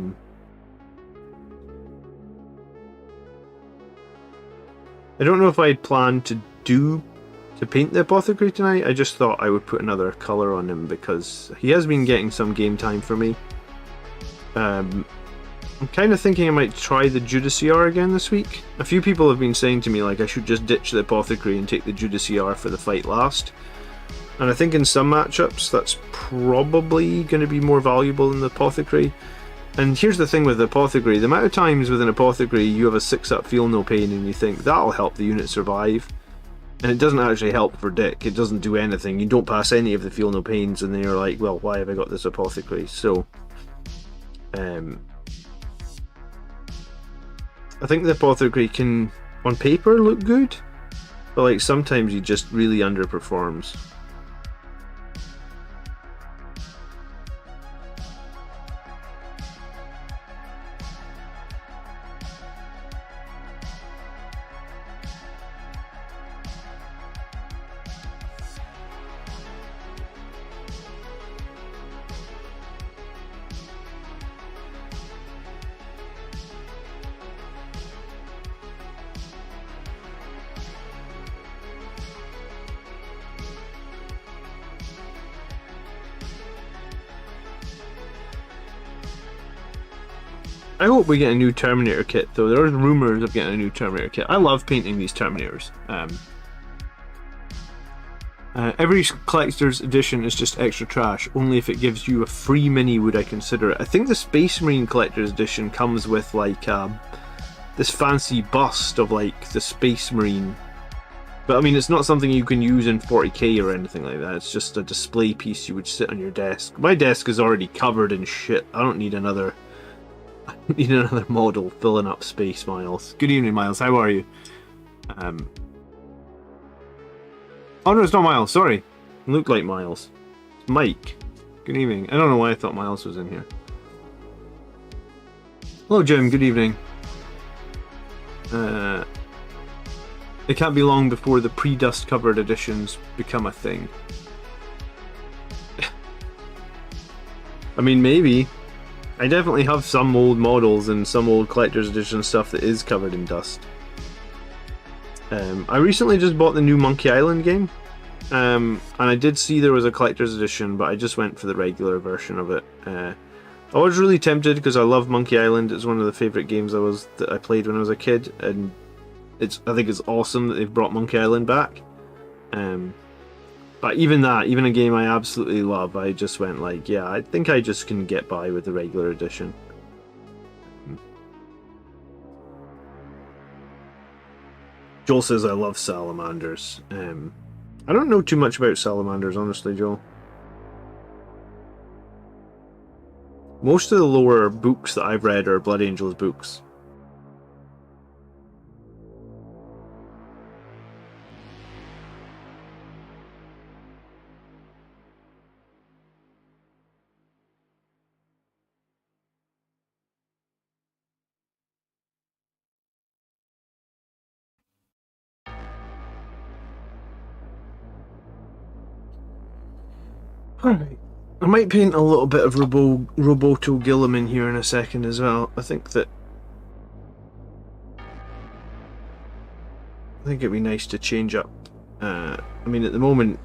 don't know if I planned to paint the Apothecary tonight. I just thought I would put another colour on him because he has been getting some game time for me. I'm kind of thinking I might try the Judiciar again this week. A few people have been saying to me like I should just ditch the Apothecary and take the Judiciar for the fight last. And I think in some matchups that's probably going to be more valuable than the Apothecary. And here's the thing with the Apothecary, the amount of times with an Apothecary you have a 6-up feel no pain and you think that'll help the unit survive. And it doesn't actually help for dick, it doesn't do anything, you don't pass any of the feel no pains and then you're like, well, why have I got this Apothecary? So, I think the Apothecary can, on paper, look good, but like sometimes he just really underperforms. I hope we get a new Terminator kit, though. There's rumours of getting a new Terminator kit. I love painting these Terminators. Every collector's edition is just extra trash. Only if it gives you a free mini would I consider it. I think the Space Marine collector's edition comes with like this fancy bust of like the Space Marine. But I mean, it's not something you can use in 40k or anything like that. It's just a display piece you would sit on your desk. My desk is already covered in shit. I don't need another model filling up space. Miles, good evening, Miles, how are you? Oh no, it's not Miles, sorry, it looked like Miles. It's Mike. Good evening. I don't know why I thought Miles was in here. Hello Jim, good evening. It can't be long before the pre-dust covered editions become a thing. I mean, maybe. I definitely have some old models and some old collector's edition stuff that is covered in dust. I recently just bought the new Monkey Island game. And I did see there was a collector's edition, but I just went for the regular version of it. I was really tempted because I love Monkey Island. It's one of the favourite games that I played when I was a kid, and I think it's awesome that they've brought Monkey Island back. But even a game I absolutely love, I just went like, yeah, I think I just can get by with the regular edition. Joel says I love salamanders. I don't know too much about salamanders, honestly, Joel. Most of the lower books that I've read are Blood Angels books. Alright. I might paint a little bit of Roboto Gilliman here in a second as well. I think it'd be nice to change up. I mean, at the moment,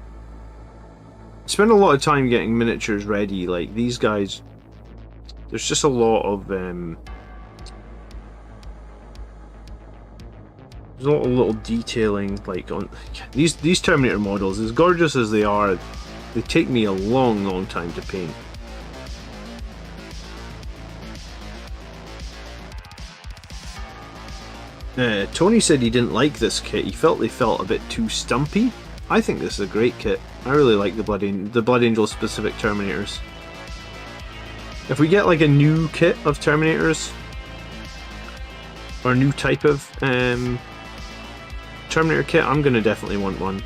I spend a lot of time getting miniatures ready. Like these guys, there's just a lot of there's a lot of little detailing, like on these Terminator models. As gorgeous as they are, they take me a long time to paint. Tony said he didn't like this kit. He felt they felt a bit too stumpy. I think this is a great kit. I really like the Blood Angel specific Terminators. If we get like a new kit of Terminators, or a new type of Terminator kit, I'm gonna definitely want one.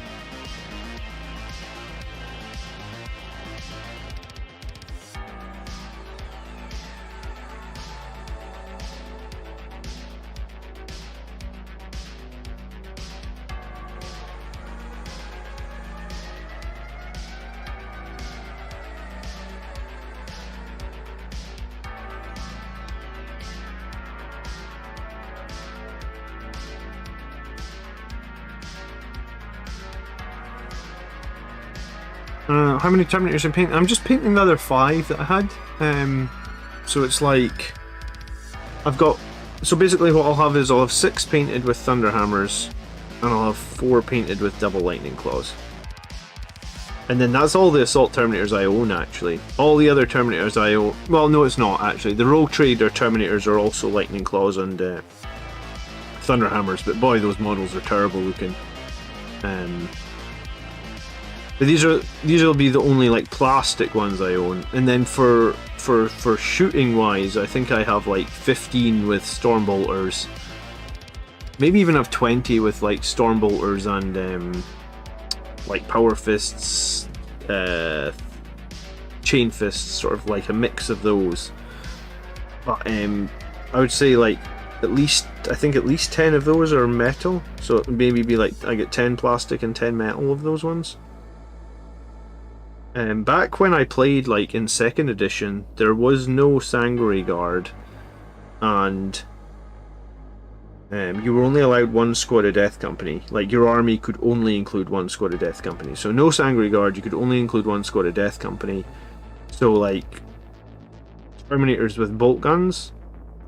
How many Terminators I'm painting? I'm just painting the other 5 that I had. So it's like so basically what I'll have is I'll have 6 painted with Thunderhammers, and I'll have 4 painted with Double Lightning Claws. And then that's all the Assault Terminators I own, actually. All the other Terminators I own... Well, no, it's not, actually. The Rogue Trader Terminators are also Lightning Claws and Thunderhammers, but boy, those models are terrible looking. But these will be the only like plastic ones I own, and then for shooting wise, I think I have like 15 with Stormbolters, maybe even have 20 with like Stormbolters and like Power Fists, Chain Fists, sort of like a mix of those. But I would say like at least 10 of those are metal, so it would maybe be like I get 10 plastic and 10 metal of those ones. Back when I played like in 2nd edition, there was no Sangori Guard, and you were only allowed 1 squad of Death Company. Like your army could only include 1 squad of Death Company. So no Sangori Guard, you could only include 1 squad of Death Company. So like Terminators with bolt guns,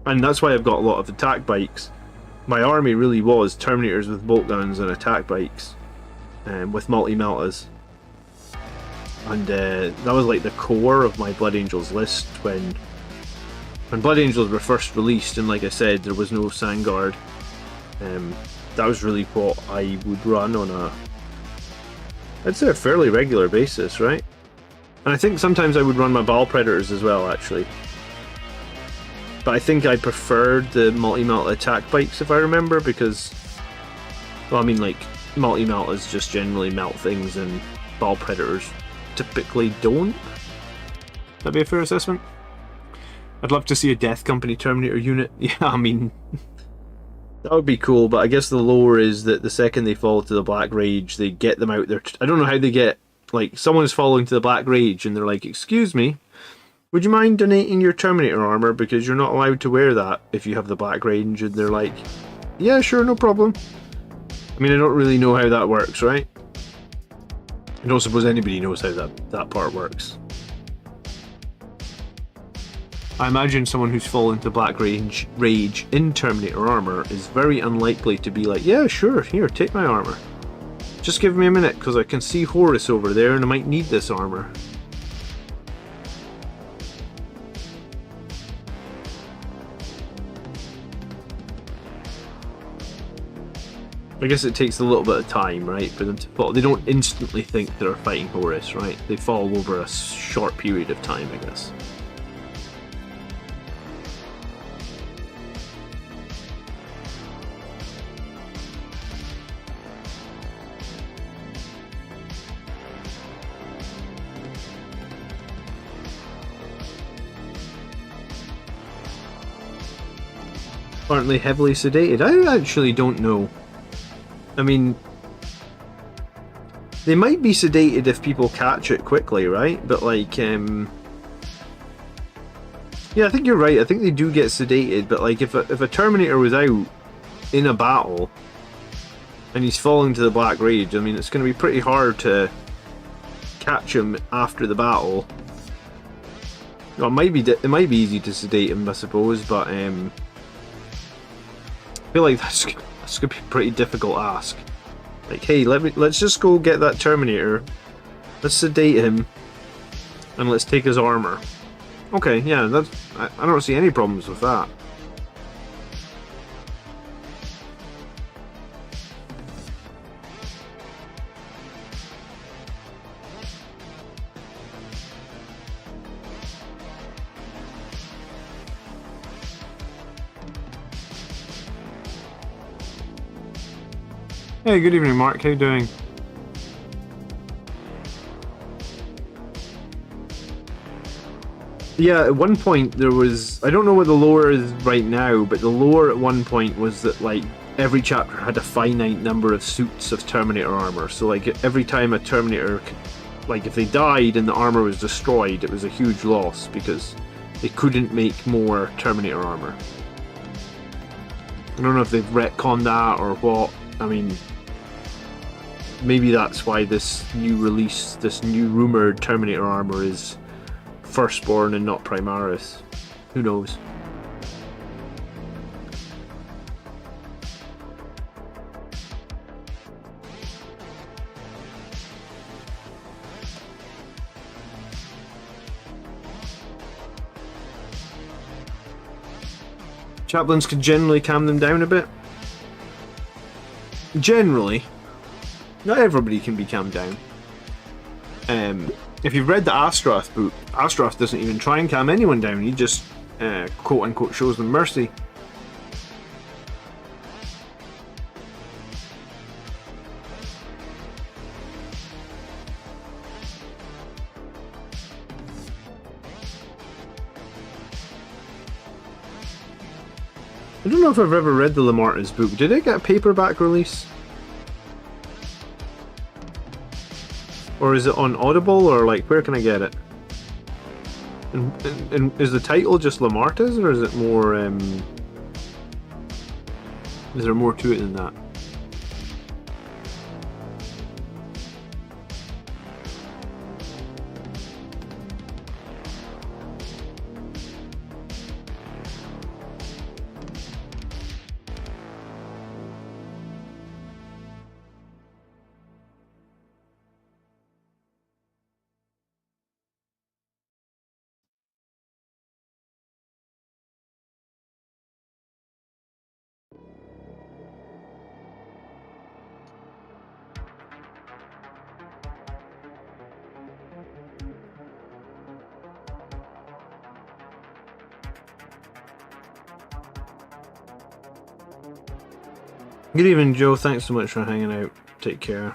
and that's why I've got a lot of attack bikes. My army really was Terminators with bolt guns and attack bikes, with multi-meltas. And that was like the core of my Blood Angels list when Blood Angels were first released, and like I said, there was no Sangard. That was really what I would run on I'd say a fairly regular basis, right? And I think sometimes I would run my Ball Predators as well, actually. But I think I preferred the multi-melt attack bikes, if I remember, because, well, I mean, like, multi-meltas just generally melt things, and Ball Predators typically don't. That'd be a fair assessment. I'd love to see a Death Company Terminator unit. Yeah, I mean, That would be cool, but I guess the lore is that the second they fall to the Black Rage, they get them out there. I don't know how they get, like, someone's falling to the Black Rage and they're like, excuse me, would you mind donating your Terminator armor because you're not allowed to wear that if you have the Black Rage? And they're like, yeah, sure, no problem. I mean, I don't really know how that works, right? I don't suppose anybody knows how that part works. I imagine someone who's fallen to Black Rage in Terminator armor is very unlikely to be like, yeah, sure, here, take my armor. Just give me a minute, because I can see Horus over there and I might need this armor. I guess it takes a little bit of time, right, for them to fall. They don't instantly think they're fighting Horus, right? They fall over a short period of time, I guess. Aren't they heavily sedated? I actually don't know. I mean, they might be sedated if people catch it quickly, right? But like, yeah, I think you're right. I think they do get sedated, but like, if a Terminator was out in a battle and he's falling to the Black Rage, I mean, it's going to be pretty hard to catch him after the battle. Well, it might be easy to sedate him, I suppose, but I feel like that's gonna be a pretty difficult ask. Like, hey, let's just go get that Terminator, let's sedate him, and let's take his armor. Okay, yeah, I don't see any problems with that. Hey, good evening, Mark. How you doing? Yeah, at one point there was... I don't know what the lore is right now, but the lore at one point was that, like, every chapter had a finite number of suits of Terminator armor. So, like, every time a Terminator... Like, if they died and the armor was destroyed, it was a huge loss because they couldn't make more Terminator armor. I don't know if they've retconned that or what. I mean... Maybe that's why this new release, this new rumoured Terminator armor is Firstborn and not Primaris. Who knows? Chaplains can generally calm them down a bit. Generally. Not everybody can be calmed down. If you've read the Astroth book, Astroth doesn't even try and calm anyone down. He just, quote-unquote, shows them mercy. I don't know if I've ever read the Lamarta's book. Did it get a paperback release? Or is it on Audible, or like, where can I get it? And is the title just Lamarta's, or is it more, is there more to it than that? Good evening, Joe. Thanks so much for hanging out. Take care.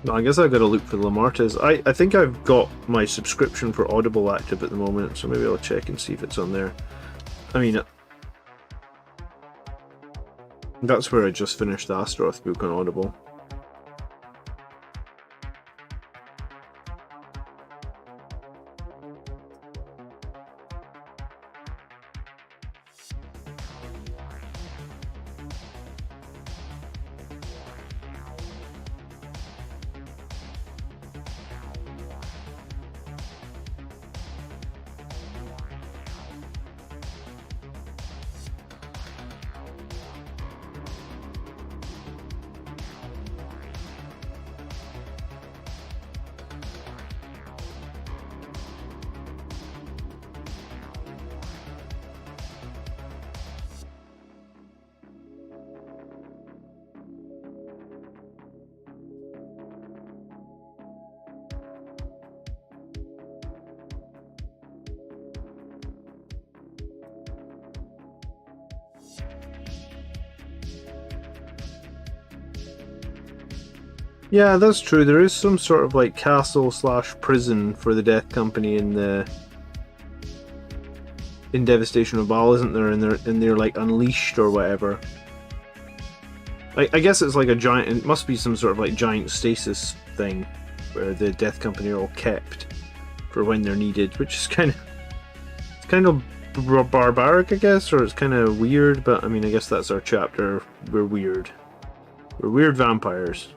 No, I guess I've got to look for Lamartes. I think I've got my subscription for Audible active at the moment, so maybe I'll check and see if it's on there. I mean, that's where I just finished the Astaroth book on Audible. Yeah, that's true. There is some sort of like castle / prison for the Death Company in Devastation of Baal, isn't there? And they're like unleashed or whatever. I guess it's like a giant. It must be some sort of like giant stasis thing where the Death Company are all kept for when they're needed, which is kind of barbaric, I guess, or it's kind of weird. But I mean, I guess that's our chapter. We're weird. We're weird vampires.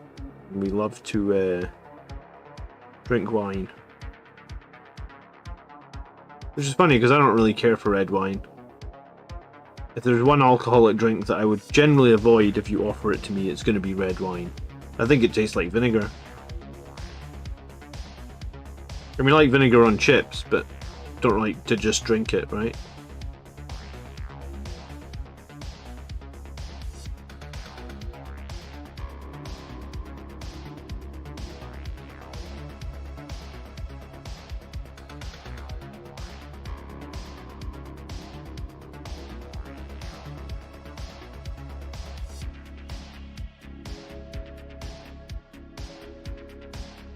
We love to drink wine. Which is funny because I don't really care for red wine. If there's one alcoholic drink that I would generally avoid if you offer it to me, it's going to be red wine. I think it tastes like vinegar. I mean, I like vinegar on chips, but don't like to just drink it, right?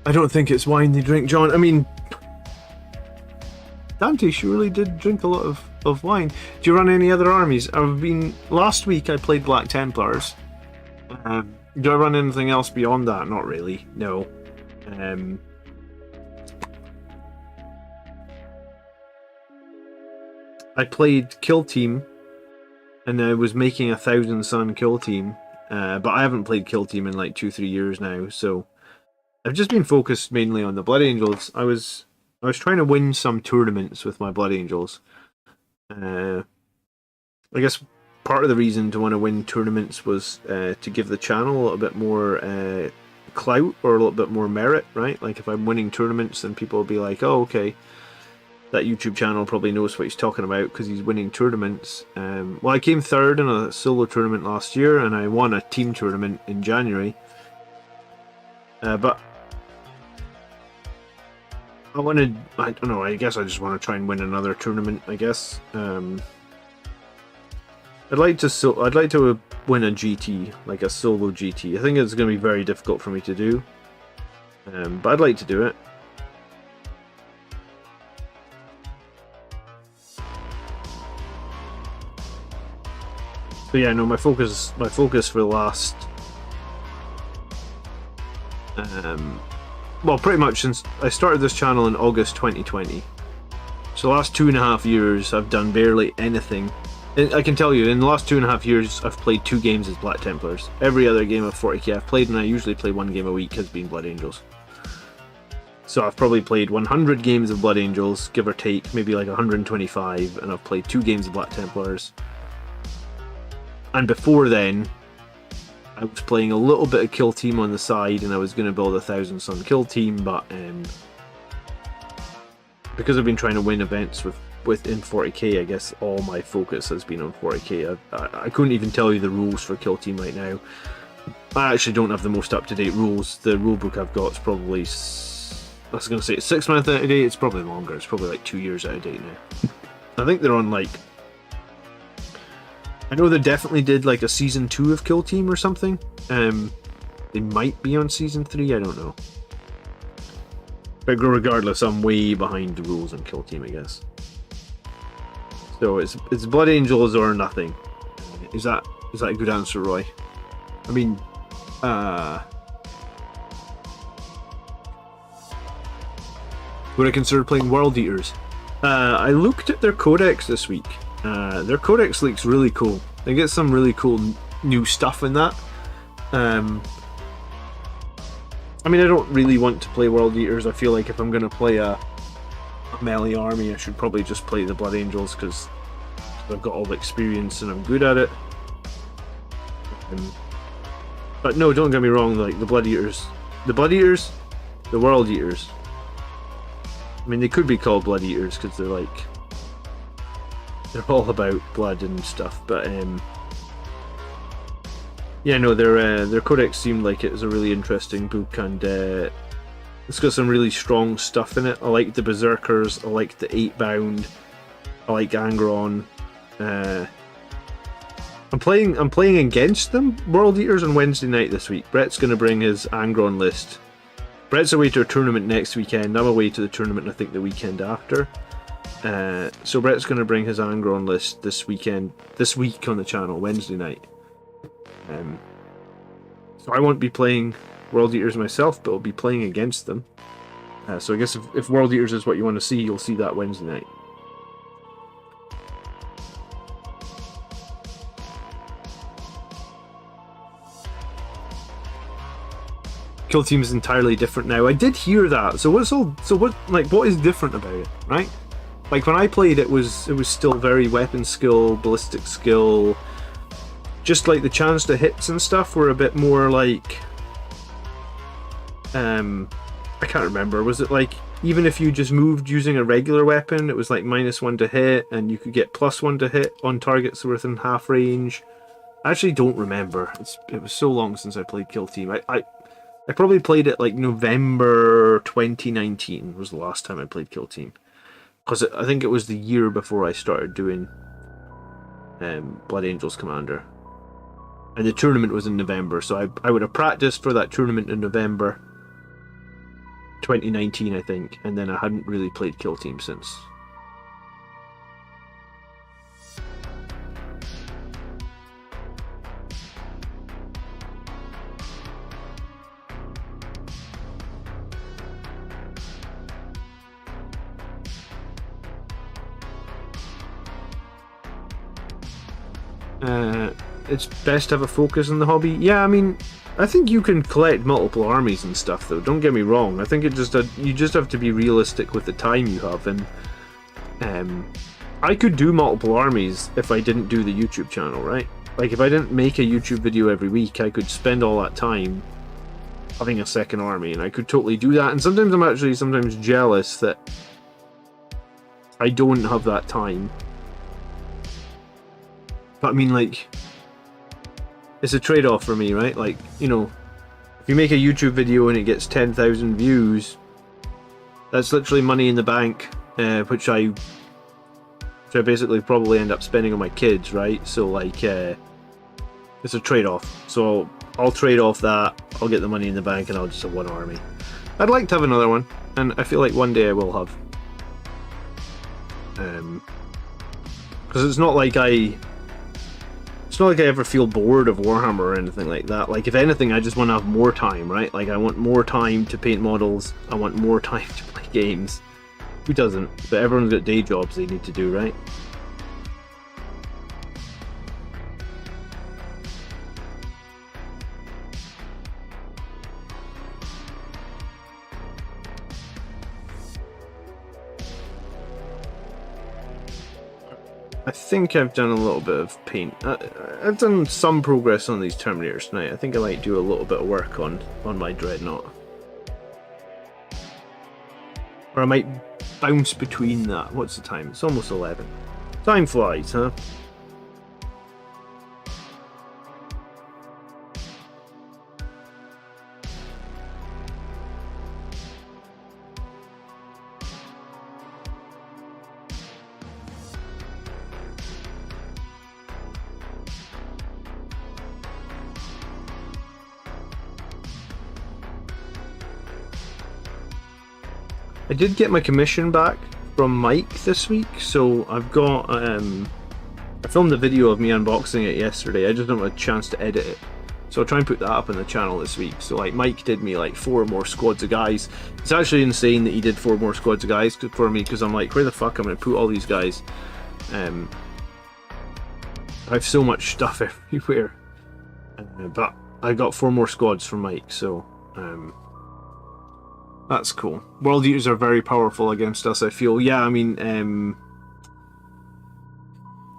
I don't think it's wine they drink, John. I mean, Dante surely did drink a lot of wine. Do you run any other armies? Last week I played Black Templars. Do I run anything else beyond that? Not really, no. I played Kill Team, and I was making a 1,000 Sun Kill Team, but I haven't played Kill Team in like 2-3 years now, so I've just been focused mainly on the Blood Angels. I was trying to win some tournaments with my Blood Angels. I guess part of the reason to want to win tournaments was to give the channel a little bit more clout or a little bit more merit, right? Like if I'm winning tournaments, then people will be like, oh, okay, that YouTube channel probably knows what he's talking about because he's winning tournaments. Well, I came third in a solo tournament last year, and I won a team tournament in January. But I don't know, I guess I just want to try and win another tournament, I guess. I'd like to win a GT, like a solo GT. I think it's going to be very difficult for me to do, but I'd like to do it. So yeah, no, my focus for the last well, pretty much since I started this channel in August 2020. So the last 2.5 years I've done barely anything. I can tell you, in the last 2.5 years I've played 2 games as Black Templars. Every other game of 40k I've played, and I usually play 1 game a week, has been Blood Angels. So I've probably played 100 games of Blood Angels, give or take, maybe like 125, and I've played 2 games of Black Templars. And before then, I was playing a little bit of Kill Team on the side, and I was going to build a 1,000 Sun Kill Team, but because I've been trying to win events within 40k, I guess all my focus has been on 40k. I couldn't even tell you the rules for Kill Team right now. I actually don't have the most up-to-date rules. The rulebook I've got is probably, I was going to say it's 6 months out of date. It's probably longer. It's probably like 2 years out of date now. I think they're on like, I know they definitely did like a season 2 of Kill Team or something. they might be on Season 3, I don't know. But regardless, I'm way behind the rules on Kill Team, I guess. So it's Blood Angels or nothing. Is that a good answer, Roy? I mean, would I consider playing World Eaters? I looked at their codex this week. Their codex looks really cool. They get some really cool new stuff in that. I mean, I don't really want to play World Eaters. I feel like if I'm going to play a melee army, I should probably just play the Blood Angels because I've got all the experience and I'm good at it. But no, don't get me wrong, like the World Eaters, I mean, they could be called Blood Eaters because they're all about blood and stuff. But yeah, no, their codex seemed like it was a really interesting book, and it's got some really strong stuff in it. I like the Berserkers, I like the 8-bound, I like Angron. I'm playing against them, World Eaters, on Wednesday night this week. Brett's going to bring his Angron list. Brett's away to a tournament next weekend. I'm away to the tournament, I think, the weekend after. So Brett's going to bring his Angron list this week on the channel, Wednesday night. So I won't be playing World Eaters myself, but I'll be playing against them. So I guess if World Eaters is what you want to see, you'll see that Wednesday night. Kill Team is entirely different now. I did hear that. So what is different about it, right? Like when I played, it was still very weapon skill, ballistic skill. Just like the chance to hits and stuff were a bit more like, I can't remember. Was it like even if you just moved using a regular weapon, it was like -1 to hit, and you could get +1 to hit on targets within half range? I actually don't remember. It was so long since I played Kill Team. I probably played it like November 2019 was the last time I played Kill Team. Because I think it was the year before I started doing Blood Angels Commander. And the tournament was in November, so I would have practiced for that tournament in November 2019, I think. And then I hadn't really played Kill Team since. It's best to have a focus on the hobby. Yeah, I mean, I think you can collect multiple armies and stuff, though. Don't get me wrong. I think you just have to be realistic with the time you have. And I could do multiple armies if I didn't do the YouTube channel, right? Like, if I didn't make a YouTube video every week, I could spend all that time having a second army, and I could totally do that. And sometimes I'm actually jealous that I don't have that time. But I mean, like, it's a trade-off for me, right? Like, you know, if you make a YouTube video and it gets 10,000 views, that's literally money in the bank, which I basically probably end up spending on my kids, right? So, like, it's a trade-off. So I'll trade off that, I'll get the money in the bank, and I'll just have one army. I'd like to have another one, and I feel like one day I will have. Because it's not like I ever feel bored of Warhammer or anything like that. Like, if anything, I just want to have more time, right? Like, I want more time to paint models. I want more time to play games. Who doesn't? But everyone's got day jobs they need to do, right? I think I've done a little bit of paint. I've done some progress on these Terminators tonight. I think I might do a little bit of work on my Dreadnought. Or I might bounce between that. What's the time? It's almost 11. Time flies, huh? I did get my commission back from Mike this week, so I've got I filmed a video of me unboxing it yesterday. I just don't have a chance to edit it, so I'll try and put that up on the channel this week. So like, Mike did me like 4 more squads of guys. It's actually insane that he did 4 more squads of guys for me, because I'm like, where the fuck am I gonna put all these guys? I have so much stuff everywhere, but I got 4 more squads from Mike, so that's cool. World Eaters are very powerful against us, I feel. Yeah, I mean,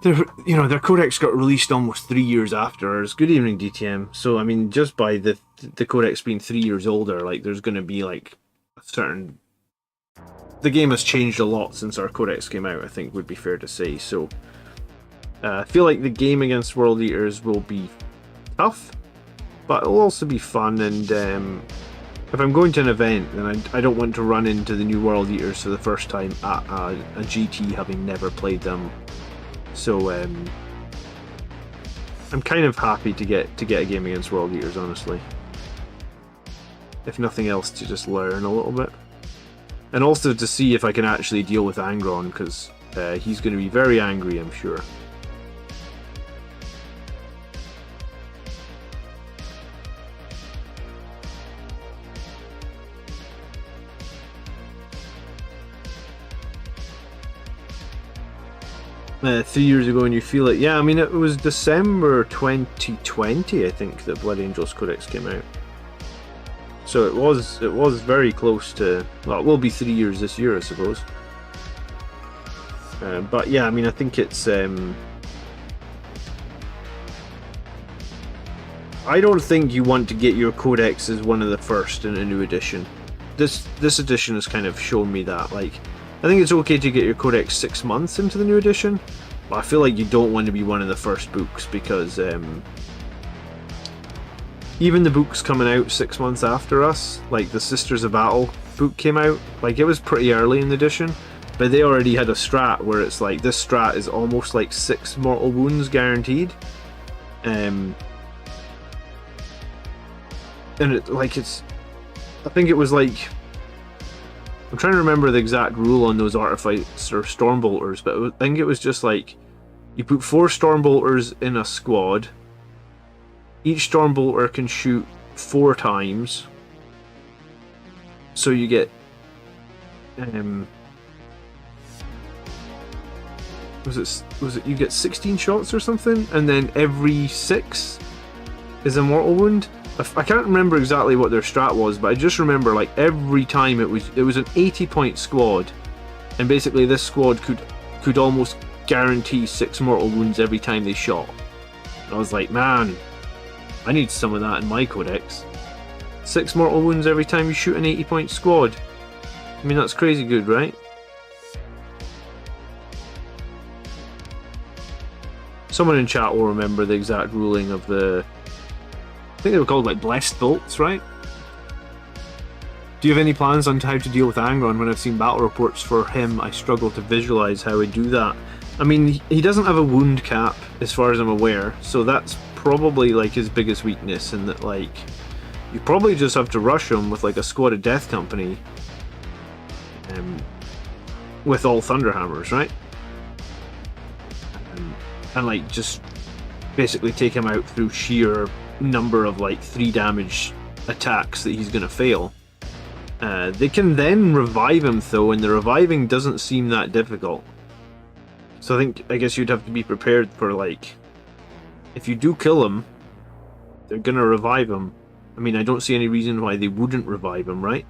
their codex got released almost 3 years after ours. Good evening, DTM. So I mean, just by the codex being 3 years older, like, there's going to be like a certain. The game has changed a lot since our codex came out, I think would be fair to say. So I feel like the game against World Eaters will be tough, but it'll also be fun. And if I'm going to an event, then I don't want to run into the new World Eaters for the first time at a GT, having never played them. So I'm kind of happy to get a game against World Eaters, honestly. If nothing else, to just learn a little bit. And also to see if I can actually deal with Angron, because he's going to be very angry, I'm sure. 3 years ago, and you feel it. Yeah, I mean, it was December 2020, I think, that Blood Angels Codex came out. So it was very close to. Well, it will be 3 years this year, I suppose. But yeah, I mean, I think it's. I don't think you want to get your codex as one of the first in a new edition. This edition has kind of shown me that. Like, I think it's okay to get your codex 6 months into the new edition, but I feel like you don't want to be one of the first books, because even the books coming out 6 months after us, like the Sisters of Battle book came out, like, it was pretty early in the edition, but they already had a strat where it's like, this strat is almost like 6 mortal wounds guaranteed. And it, like, it's, I think it was like, I'm trying to remember the exact rule on those artifices or stormbolters, but I think it was just like, you put 4 stormbolters in a squad, each stormbolter can shoot 4 times, so you get was it you get 16 shots or something, and then every 6 is a mortal wound. I can't remember exactly what their strat was, but I just remember, like, every time it was an 80-point squad, and basically this squad could almost guarantee 6 mortal wounds every time they shot. And I was like, man, I need some of that in my codex. 6 mortal wounds every time you shoot an 80-point squad. I mean, that's crazy good, right? Someone in chat will remember the exact ruling of the... I think they were called, like, Blessed Bolts, right? Do you have any plans on how to deal with Angron? When I've seen battle reports for him, I struggle to visualize how he'd do that. I mean, he doesn't have a wound cap, as far as I'm aware, so that's probably, like, his biggest weakness, in that, like, you probably just have to rush him with, like, a squad of Death Company with all Thunderhammers, right? And, like, just basically take him out through sheer number of, like, 3 damage attacks that he's gonna fail. They can then revive him, though, and the reviving doesn't seem that difficult. So I guess you'd have to be prepared for, like, if you do kill him, they're gonna revive him. I mean, I don't see any reason why they wouldn't revive him, right?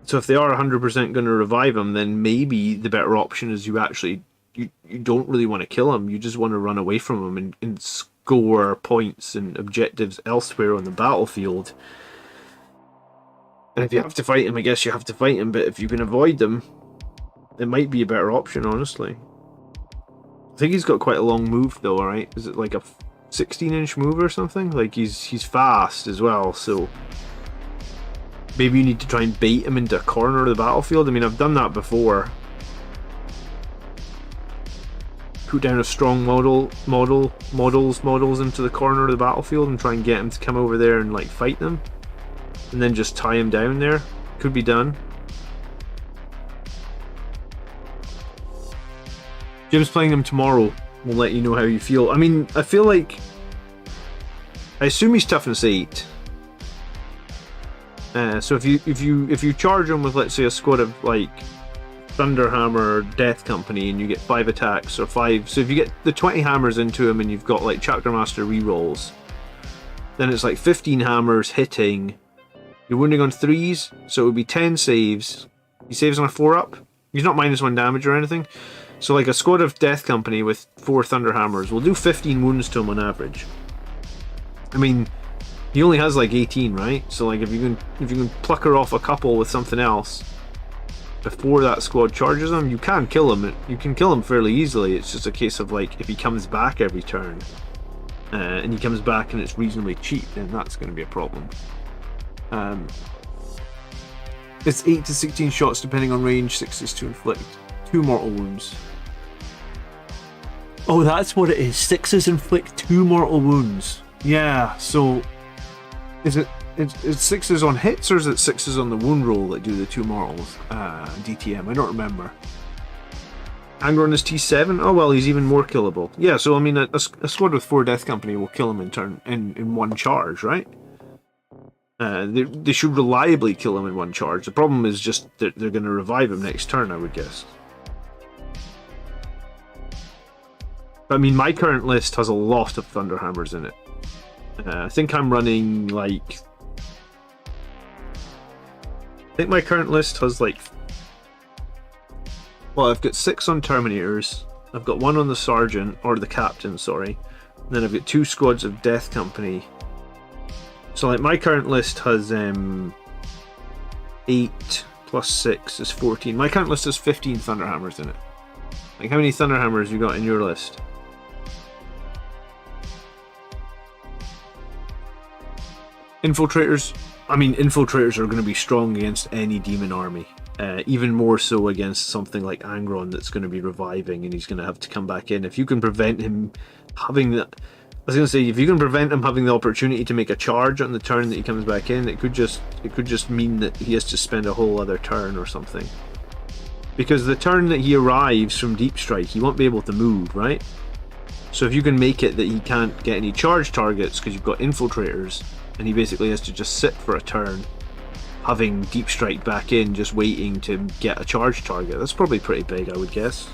So if they are 100% gonna revive him, then maybe the better option is you actually... You don't really want to kill him, you just want to run away from him and score points and objectives elsewhere on the battlefield. And if you have to fight him, I guess you have to fight him, but if you can avoid them, it might be a better option, honestly. I think he's got quite a long move, though, right? Is it like a 16-inch move or something? Like, he's fast as well, so... Maybe you need to try and bait him into a corner of the battlefield. I mean, I've done that before. Put down a strong models into the corner of the battlefield and try and get him to come over there and, like, fight them. and then just tie him down there. Could be done. Jim's playing him tomorrow. We'll let you know how you feel. I mean, I feel like... I assume he's toughness 8. So if you charge him with, let's say, a squad of like Thunderhammer or Death Company, and you get 5 attacks or 5, so if you get the 20 hammers into him and you've got like Chapter Master rerolls, then it's like 15 hammers hitting. You're wounding on 3s, so it would be 10 saves. He saves on a 4-up. He's not -1 damage or anything. So like a squad of Death Company with 4 Thunderhammers will do 15 wounds to him on average. I mean, he only has like 18, right? So like if you can plucker off a couple with something else before that squad charges him, you can kill him. You can kill him fairly easily. It's just a case of like if he comes back every turn, and he comes back and it's reasonably cheap, then that's going to be a problem. It's 8 to 16 shots depending on range, 6s to inflict 2 mortal wounds. Oh, that's what it is. 6s inflict 2 mortal wounds. Yeah, so is it 6s on hits, or is it 6s on the wound roll that do the 2 mortals? DTM, I don't remember. Angron is T7. Oh well, he's even more killable. Yeah, so I mean, a squad with 4 Death Company will kill him in one charge, right? They should reliably kill him in one charge. The problem is just that they're going to revive him next turn, I would guess. But I mean, my current list has a lot of Thunderhammers in it. I think I'm running like... I think my current list has like... Well, I've got 6 on Terminators. I've got 1 on the Sergeant, or the Captain, sorry. And then I've got 2 squads of Death Company. So like my current list has 8 plus 6 is 14. My current list has 15 Thunderhammers in it. Like, how many Thunderhammers you got in your list? Infiltrators. I mean, Infiltrators are going to be strong against any demon army. Even more so against something like Angron that's going to be reviving and he's going to have to come back in. If you can prevent him having that... I was going to say, if you can prevent him having the opportunity to make a charge on the turn that he comes back in, it could just mean that he has to spend a whole other turn or something. Because the turn that he arrives from Deep Strike, he won't be able to move, right? So if you can make it that he can't get any charge targets because you've got Infiltrators, and he basically has to just sit for a turn, having Deep Strike back in, just waiting to get a charge target, that's probably pretty big, I would guess.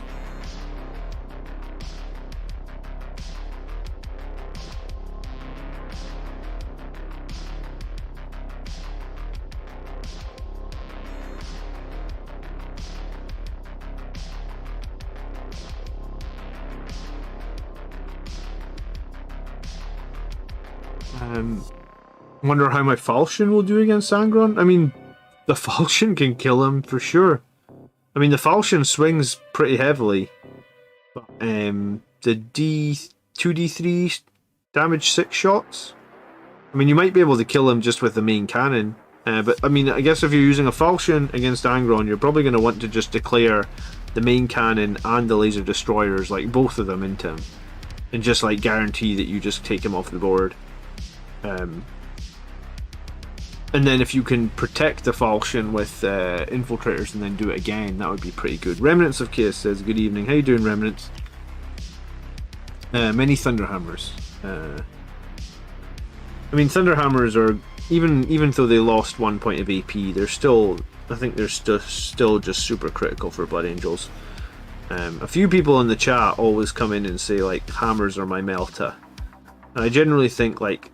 Wonder how my Falchion will do against Angron. I mean, the Falchion can kill him for sure. I mean, the Falchion swings pretty heavily. But, the 2d3 damage 6 shots. I mean, you might be able to kill him just with the main cannon. But I mean, I guess if you're using a Falchion against Angron, you're probably going to want to just declare the main cannon and the laser destroyers, like both of them, into him, and just like guarantee that you just take him off the board. And then if you can protect the Falchion with Infiltrators and then do it again, that would be pretty good. Remnants of Chaos says, good evening. How you doing, Remnants? Many Thunderhammers. I mean, Thunderhammers are, even though they lost 1 point of AP, they're still, I think they're still just super critical for Blood Angels. A few people in the chat always come in and say, like, hammers are my Melta. And I generally think, like,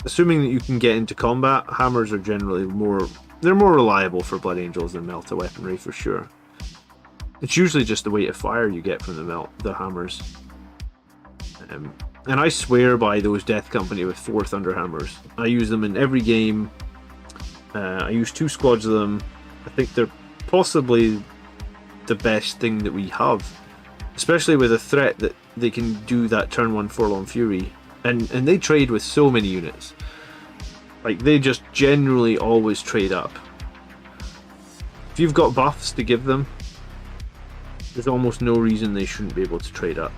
assuming that you can get into combat, hammers are generally more reliable for Blood Angels than Melta weaponry for sure. It's usually just the weight of fire you get from the hammers. And I swear by those Death Company with 4 Thunderhammers. I use them in every game. I use 2 squads of them. I think they're possibly the best thing that we have. Especially with a threat that they can do that turn 1 Forlorn Fury. And they trade with so many units. Like, they just generally always trade up. If you've got buffs to give them, there's almost no reason they shouldn't be able to trade up.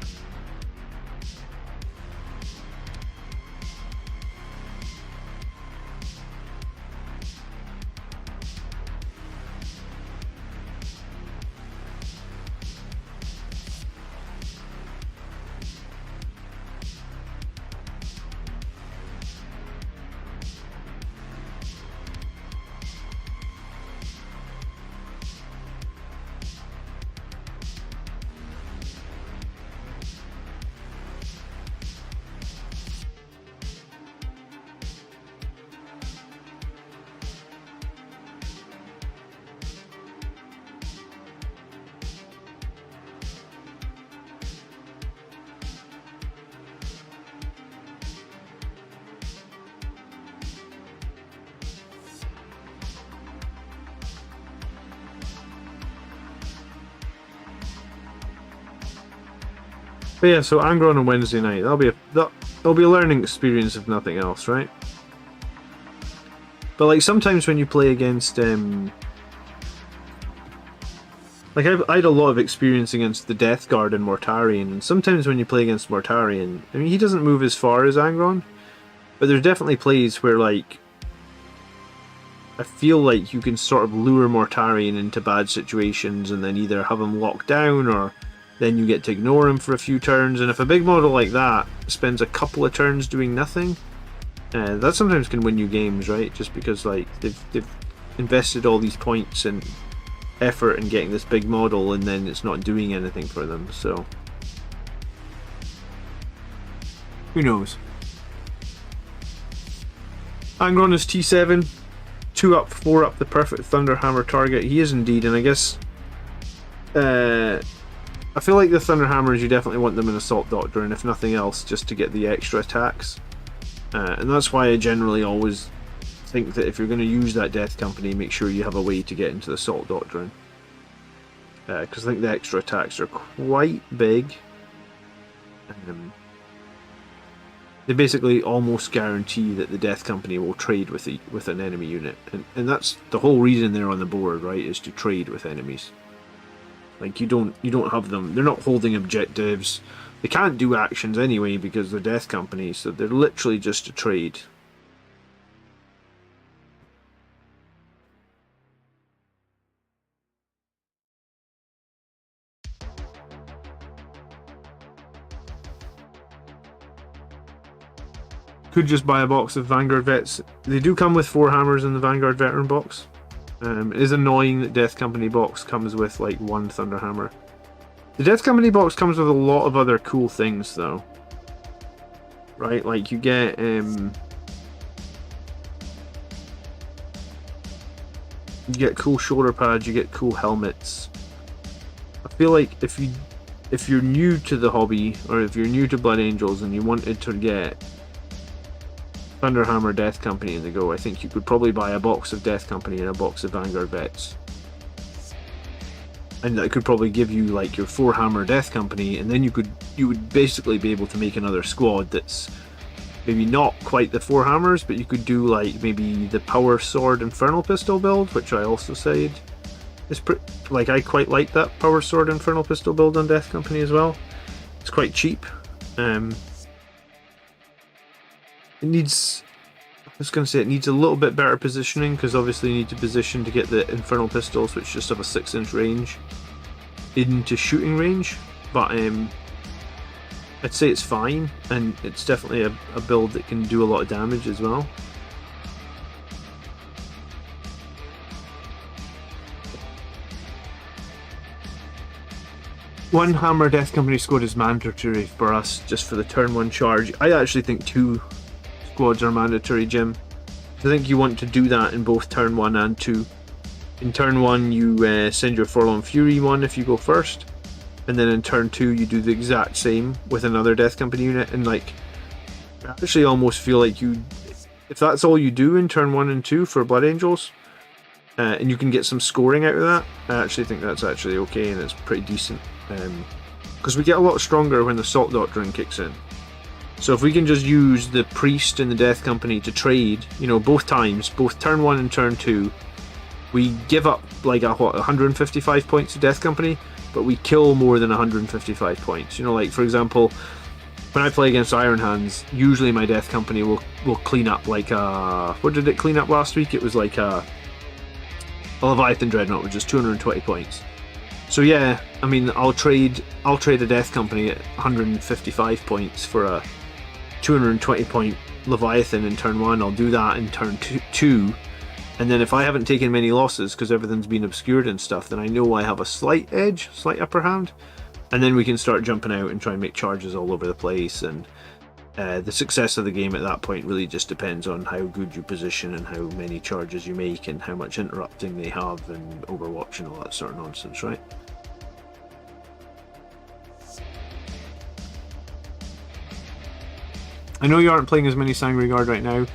But yeah, so Angron on Wednesday night. That'll be a learning experience if nothing else, right? But like sometimes when you play against like I had a lot of experience against the Death Guard and Mortarion, and sometimes when you play against Mortarion, I mean he doesn't move as far as Angron, but there's definitely plays where like I feel like you can sort of lure Mortarion into bad situations and then either have him locked down or then you get to ignore him for a few turns, and if a big model like that spends a couple of turns doing nothing, that sometimes can win you games, right? Just because like they've invested all these points and effort in getting this big model and then it's not doing anything for them, so who knows. Angron is T7, 2 up, 4 up, the perfect Thunderhammer target. He is indeed, and I guess I feel like the Thunderhammers, you definitely want them in Assault Doctrine, if nothing else, just to get the extra attacks. And that's why I generally always think that if you're going to use that Death Company, make sure you have a way to get into the Assault Doctrine. Because I think the extra attacks are quite big. They basically almost guarantee that the Death Company will trade with an enemy unit. And that's the whole reason they're on the board, right, is to trade with enemies. Like you don't have them, they're not holding objectives. They can't do actions anyway because they're Death Company, so they're literally just a trade. Could just buy a box of Vanguard Vets. They do come with 4 hammers in the Vanguard Veteran box. It is annoying that Death Company box comes with like 1 Thunderhammer. The Death Company box comes with a lot of other cool things though. Right, like you get cool shoulder pads, you get cool helmets. I feel like if you're new to the hobby, or if you're new to Blood Angels and you wanted to get Thunderhammer Death Company in the go, I think you could probably buy a box of Death Company and a box of Vanguard Vets. And that could probably give you like your 4 hammer Death Company, and then you would basically be able to make another squad that's maybe not quite the 4 hammers, but you could do like maybe the Power Sword Infernal Pistol build, which I also said is like I quite like that Power Sword Infernal Pistol build on Death Company as well. It's quite cheap. It needs, I was going to say it needs a little bit better positioning, because obviously you need to position to get the Infernal Pistols, which just have a 6-inch range, into shooting range, but I'd say it's fine, and it's definitely a build that can do a lot of damage as well. One hammer Death Company squad is mandatory for us, just for the turn 1 charge. I actually think 2 squads are mandatory, Jim. I think you want to do that in both turn 1 and 2. In turn 1 you send your Forlorn Fury one if you go first, and then in turn 2 you do the exact same with another Death Company unit, and like I actually almost feel like if that's all you do in turn 1 and 2 for Blood Angels, and you can get some scoring out of that, I actually think that's actually okay, and it's pretty decent, because we get a lot stronger when the Assault Doctrine kicks in. So if we can just use the Priest and the Death Company to trade, you know, both times, both turn 1 and turn 2, we give up like 155 points to Death Company, but we kill more than 155 points. You know, like for example, when I play against Iron Hands, usually my Death Company will clean up like what did it clean up last week? It was like a Leviathan Dreadnought, which is 220 points. So yeah, I mean, I'll trade a Death Company at 155 points for a 220 point Leviathan in turn 1. I'll do that in turn 2, and then if I haven't taken many losses because everything's been obscured and stuff, then I know I have a slight edge, slight upper hand, and then we can start jumping out and try and make charges all over the place. And the success of the game at that point really just depends on how good you position and how many charges you make and how much interrupting they have and Overwatch and all that sort of nonsense, right? I know you aren't playing as many Sangre Guard right now,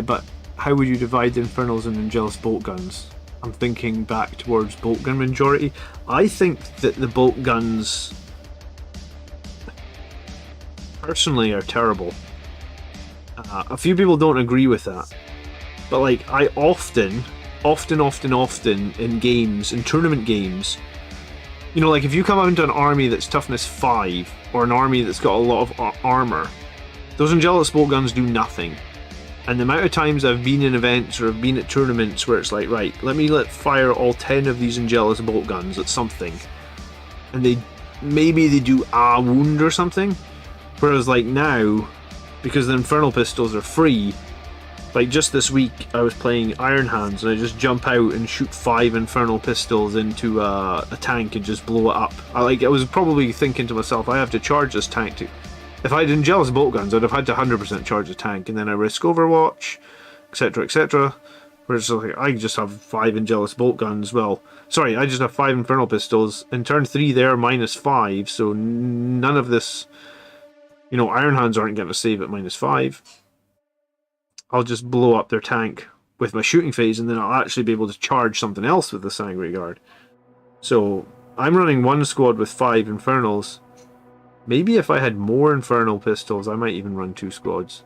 but how would you divide the Infernals and Angelus bolt guns? I'm thinking back towards bolt gun majority. I think that the bolt guns, personally are terrible. A few people don't agree with that, but like I often in games, in tournament games, you know, like if you come out into an army that's toughness 5 or an army that's got a lot of armor, those Angelus bolt guns do nothing. And the amount of times I've been in events or I've been at tournaments where it's like, right, let me fire all 10 of these Angelus bolt guns at something, and maybe they do a wound or something. Whereas like now, because the Infernal Pistols are free, like just this week I was playing Iron Hands and I just jump out and shoot 5 Infernal Pistols into a tank and just blow it up. I was probably thinking to myself, I have to charge this tank to... If I had Angelus bolt guns, I'd have had to 100% charge the tank, and then I risk Overwatch, etc, etc. Whereas like, I just have 5 Angelus bolt guns. Well, sorry, I just have 5 Infernal Pistols. In turn 3 they're -5, so none of this... You know, Iron Hands aren't going to save at -5. I'll just blow up their tank with my shooting phase, and then I'll actually be able to charge something else with the Sanguinary Guard. So, I'm running one squad with 5 Infernals. Maybe if I had more Infernal Pistols, I might even run 2 squads.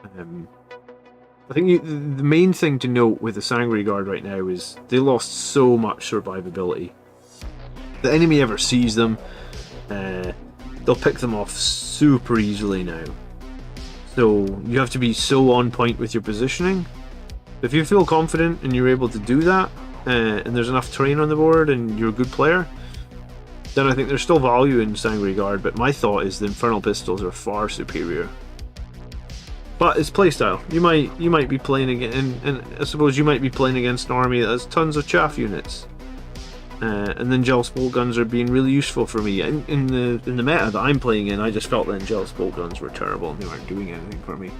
I think the main thing to note with the Sanguinary Guard right now is they lost so much survivability. The enemy ever sees them, they'll pick them off super easily now. So you have to be so on point with your positioning. If you feel confident and you're able to do that, and there's enough terrain on the board and you're a good player, then I think there's still value in Sanguinary Guard, but my thought is the Infernal Pistols are far superior. But it's playstyle. You might be playing against, and I suppose you might be playing against an army that has tons of chaff units. And then Angelus bolt guns are being really useful for me. In the meta that I'm playing in, I just felt that Angelus bolt guns were terrible and they weren't doing anything for me.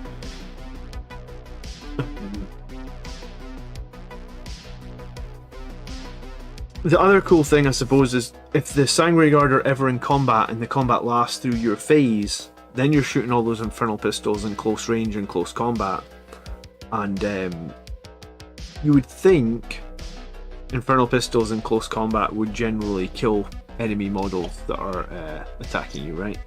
The other cool thing, I suppose, is if the Sanguinary Guard are ever in combat and the combat lasts through your phase, then you're shooting all those Infernal Pistols in close range and close combat. And you would think Infernal Pistols in close combat would generally kill enemy models that are attacking you, right?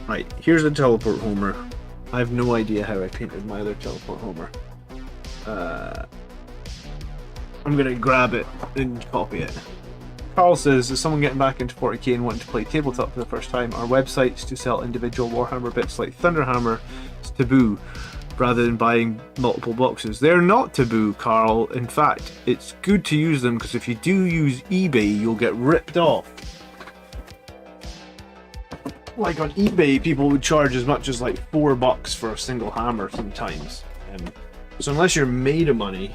Right, here's a Teleport Homer. I have no idea how I painted my other Teleport Homer. I'm gonna grab it and copy it. Carl says, is someone getting back into 40k and wanting to play tabletop for the first time? Our websites to sell individual Warhammer bits like Thunderhammer is taboo, rather than buying multiple boxes. They're not taboo, Carl. In fact, it's good to use them, because if you do use eBay, you'll get ripped off. Like on eBay, people would charge as much as like $4 for a single hammer sometimes. So unless you're made of money,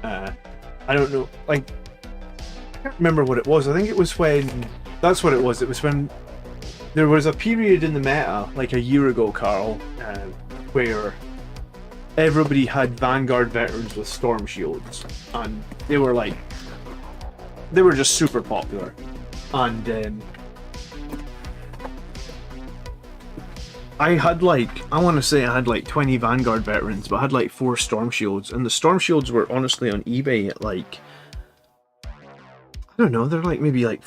I don't know, like, I can't remember what it was. I think it was when, that's what it was. It was when there was a period in the meta, like a year ago, Carl, where everybody had Vanguard veterans with storm shields, and they were just super popular. And I want to say I had like 20 Vanguard veterans, but I had like 4 storm shields, and the storm shields were honestly on eBay at like, I don't know, they're like maybe like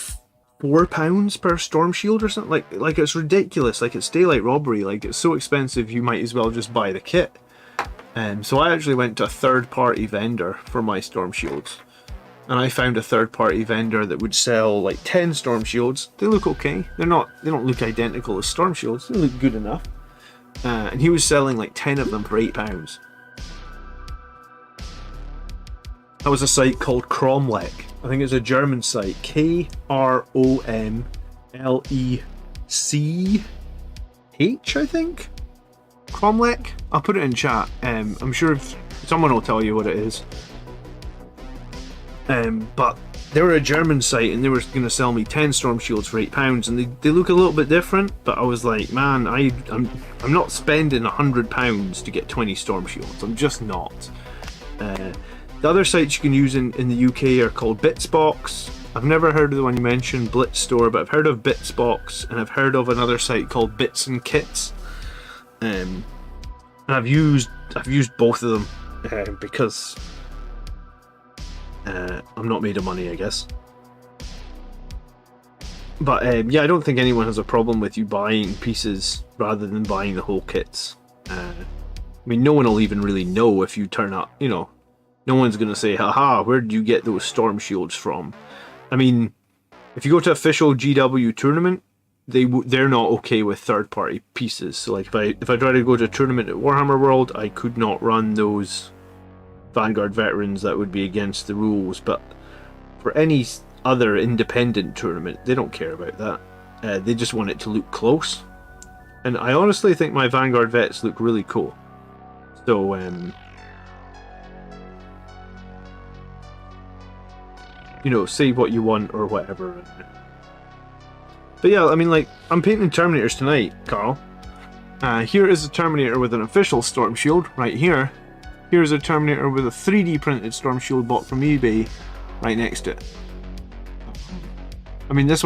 £4 per storm shield or something. Like it's ridiculous. Like it's daylight robbery. Like it's so expensive you might as well just buy the kit. So I actually went to a third-party vendor for my storm shields, and I found a third-party vendor that would sell like 10 storm shields. They look okay. They don't look identical as storm shields. They look good enough. And he was selling like 10 of them for £8. That was a site called Cromlech. I think it's a German site. Kromlech, I think? Cromlech? I'll put it in chat. I'm sure if someone will tell you what it is. But they were a German site, and they were going to sell me 10 storm shields for £8, and they look a little bit different, but I was like, man, I'm not spending £100 to get 20 storm shields. I'm just not. The other sites you can use in the UK are called Bitsbox. I've never heard of the one you mentioned, Blitz Store, but I've heard of Bitsbox, and I've heard of another site called Bits and Kits. And I've used both of them because I'm not made of money, I guess. But yeah, I don't think anyone has a problem with you buying pieces rather than buying the whole kits. I mean, no one will even really know if you turn up, you know. No one's going to say, haha, where did you get those storm shields from? I mean, if you go to official GW tournament, they're not okay with third-party pieces. So like if I try to go to a tournament at Warhammer World, I could not run those Vanguard veterans. That would be against the rules. But for any other independent tournament, they don't care about that. They just want it to look close. And I honestly think my Vanguard vets look really cool. So you know, say what you want or whatever. But yeah, I mean, like, I'm painting Terminators tonight, Carl. Here is a Terminator with an official Storm Shield, right here. Here's a Terminator with a 3D printed Storm Shield bought from eBay, right next to it. I mean, I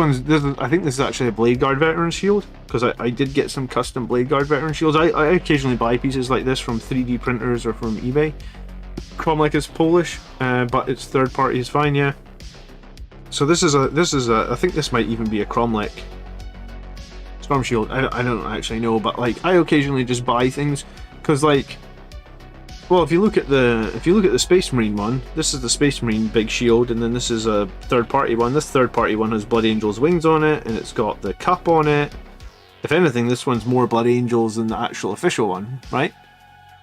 think this is actually a Blade Guard Veteran Shield, because I did get some custom Blade Guard Veteran Shields. I occasionally buy pieces like this from 3D printers or from eBay. Cromlech is Polish, but it's third party is fine, yeah. So this is a I think this might even be a Cromlech Storm Shield. I don't actually know, but like I occasionally just buy things because like, well, if you look at the Space Marine one, this is the Space Marine big shield, and then this is a third party one. This third party one has Blood Angel's wings on it, and it's got the cup on it. If anything, this one's more Blood Angels than the actual official one, right?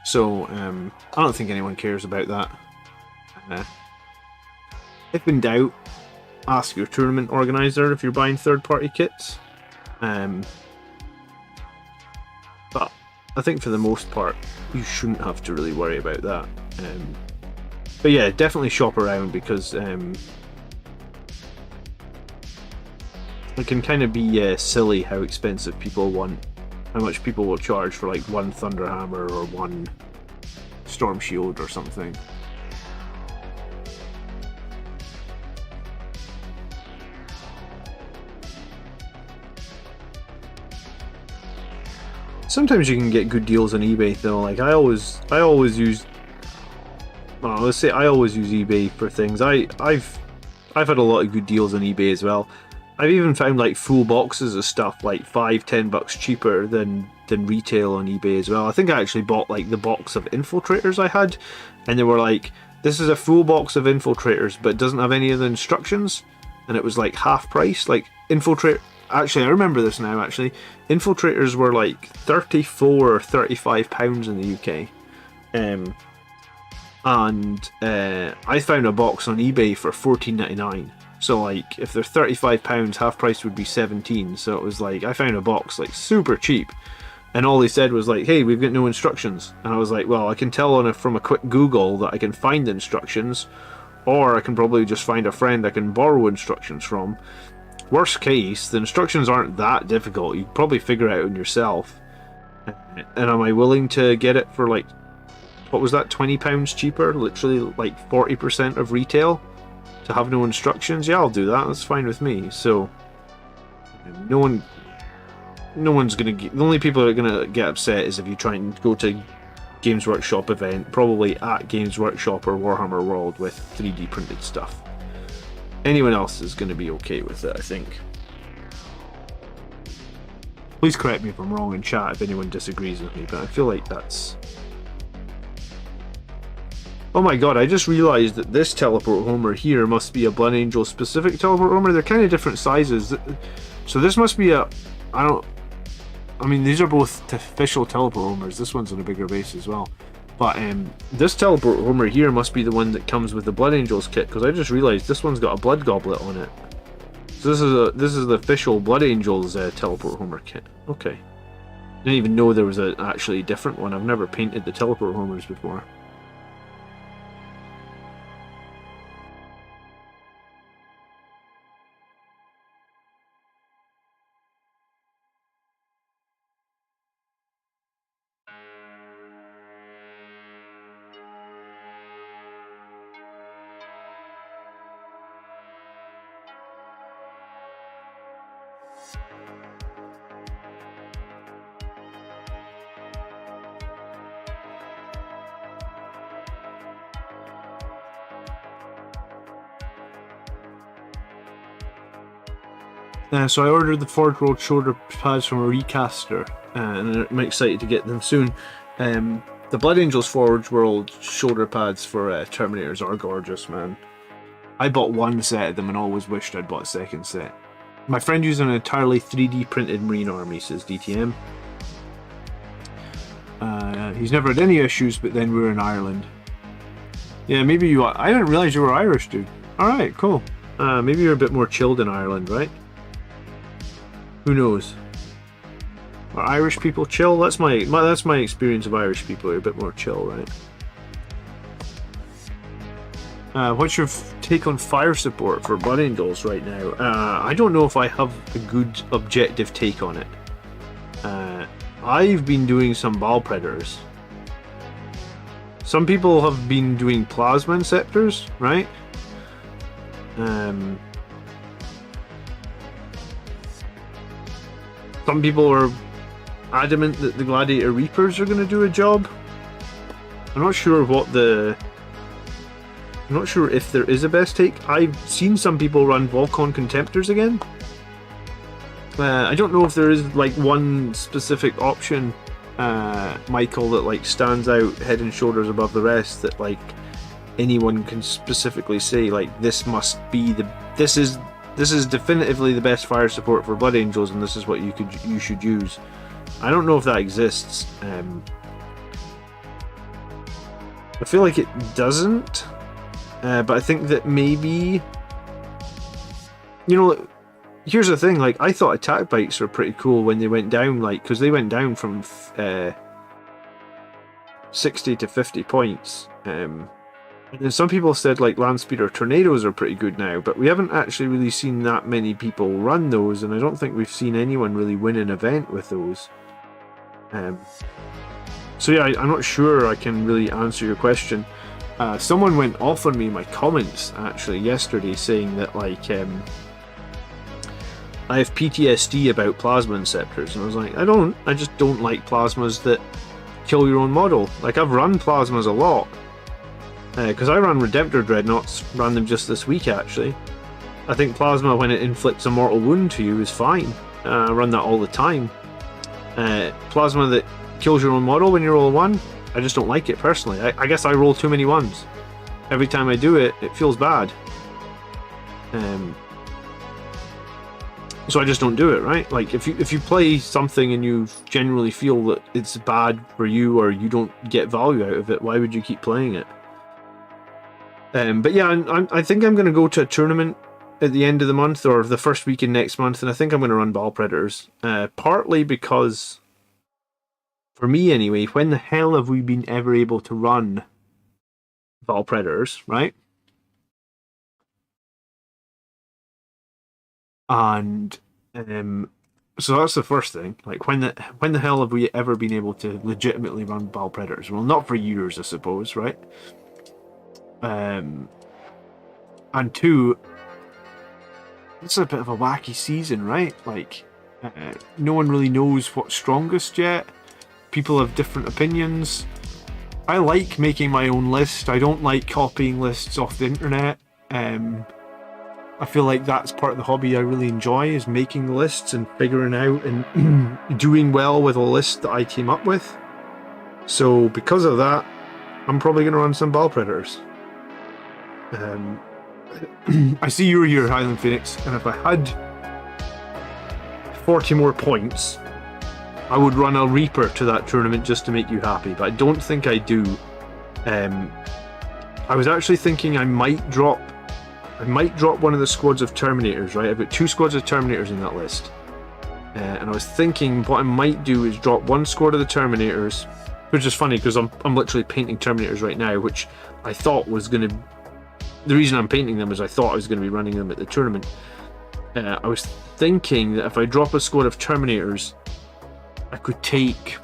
So I don't think anyone cares about that. If in doubt, ask your tournament organizer if you're buying third-party kits. But I think for the most part, you shouldn't have to really worry about that. But yeah, definitely shop around because it can kind of be silly how expensive people want, how much people will charge for like one Thunderhammer or one Storm Shield or something. Sometimes you can get good deals on eBay though. Like I always use. Well, let's say I always use eBay for things. I've had a lot of good deals on eBay as well. I've even found like full boxes of stuff like $5-10 cheaper than retail on eBay as well. I think I actually bought like the box of infiltrators I had, and they were like, this is a full box of infiltrators, but it doesn't have any of the instructions, and it was like half price. Like infiltrate. Actually, I remember this now. Actually, infiltrators were like £34 or £35 in the UK, and I found a box on eBay for $14.99. So like, if they're £35, half price would be $17. So it was like I found a box like super cheap, and all they said was like, "Hey, we've got no instructions." And I was like, "Well, I can tell from a quick Google that I can find the instructions, or I can probably just find a friend I can borrow instructions from." Worst case, the instructions aren't that difficult. You can probably figure it out on yourself. And am I willing to get it for like, what was that, £20 cheaper? Literally like 40% of retail to have no instructions? Yeah, I'll do that. That's fine with me. So no one's gonna get, the only people that are gonna get upset is if you try and go to Games Workshop event, probably at Games Workshop or Warhammer World with 3D printed stuff. Anyone else is going to be okay with it, I think. Please correct me if I'm wrong in chat if anyone disagrees with me, but I feel like that's... Oh my god, I just realised that this teleport homer here must be a Blood Angel specific teleport homer. They're kind of different sizes. So this must be a... I mean, these are both official teleport homers. This one's on a bigger base as well. But this teleport homer here must be the one that comes with the Blood Angels kit, because I just realised this one's got a blood goblet on it. So this is the official Blood Angels teleport homer kit. Okay. Didn't even know there was an actually different one. I've never painted the teleport homers before. So I ordered the Forge World shoulder pads from a recaster, and I'm excited to get them soon. The Blood Angels Forge World shoulder pads for Terminators are gorgeous, man. I bought one set of them and always wished I'd bought a second set. My friend used an entirely 3D printed Marine Army, says DTM. He's never had any issues, but then we were in Ireland. Yeah, maybe you are. I didn't realize you were Irish, dude. Alright, cool. Maybe you're a bit more chilled in Ireland, right? Who knows? Are Irish people chill? That's my experience of Irish people. Are a bit more chill, right? What's your take on fire support for Blood Angels right now? I don't know if I have a good objective take on it. I've been doing some Ball Predators. Some people have been doing Plasma Inceptors, right? Some people are adamant that the Gladiator Reapers are going to do a job. I'm not sure if there is a best take. I've seen some people run Volcon Contemptors again. I don't know if there is like one specific option, Michael, that like stands out head and shoulders above the rest, that like anyone can specifically say like this must be this is definitively the best fire support for Blood Angels, and this is what you should use. I don't know if that exists. I feel like it doesn't, but I think that maybe, you know, here's the thing. Like, I thought attack bites were pretty cool when they went down, like, because they went down from 60 to 50 points. And then some people said like Land Speeder Tornadoes are pretty good now, but we haven't actually really seen that many people run those, and I don't think we've seen anyone really win an event with those. So yeah, I'm not sure I can really answer your question. Someone went off on me in my comments actually yesterday saying that like I have PTSD about Plasma Inceptors, and I was like, I just don't like plasmas that kill your own model. Like, I've run plasmas a lot. Because I ran Redemptor Dreadnoughts, ran them just this week actually. I think plasma, when it inflicts a mortal wound to you, is fine. I run that all the time. Plasma that kills your own model when you roll a 1, I just don't like it personally. I guess I roll too many 1s. Every time I do it, it feels bad. So I just don't do it, right? Like, if you play something and you generally feel that it's bad for you or you don't get value out of it, why would you keep playing it? But yeah, I think I'm going to go to a tournament at the end of the month or the first week in next month, and I think I'm going to run Ball Predators. Partly because, for me anyway, when the hell have we been ever able to run Ball Predators, right? And so that's the first thing. Like, when the hell have we ever been able to legitimately run Ball Predators? Well, not for years, I suppose, right? And two, it's a bit of a wacky season, right? Like, no one really knows what's strongest yet. People have different opinions. I like making my own list. I don't like copying lists off the internet. I feel like that's part of the hobby I really enjoy, is making the lists and figuring out and doing well with a list that I came up with. So because of that, I'm probably going to run some Ball Predators. I see you're here, Highland Phoenix, and if I had 40 more points, I would run a Reaper to that tournament just to make you happy, but I don't think I do. I was actually thinking I might drop one of the squads of Terminators, right? I've got 2 squads of Terminators in that list. And I was thinking what I might do is drop 1 squad of the Terminators, which is funny because I'm literally painting Terminators right now, which I thought was going to... The reason I'm painting them is I thought I was going to be running them at the tournament. I was thinking that if I drop a squad of Terminators, I could take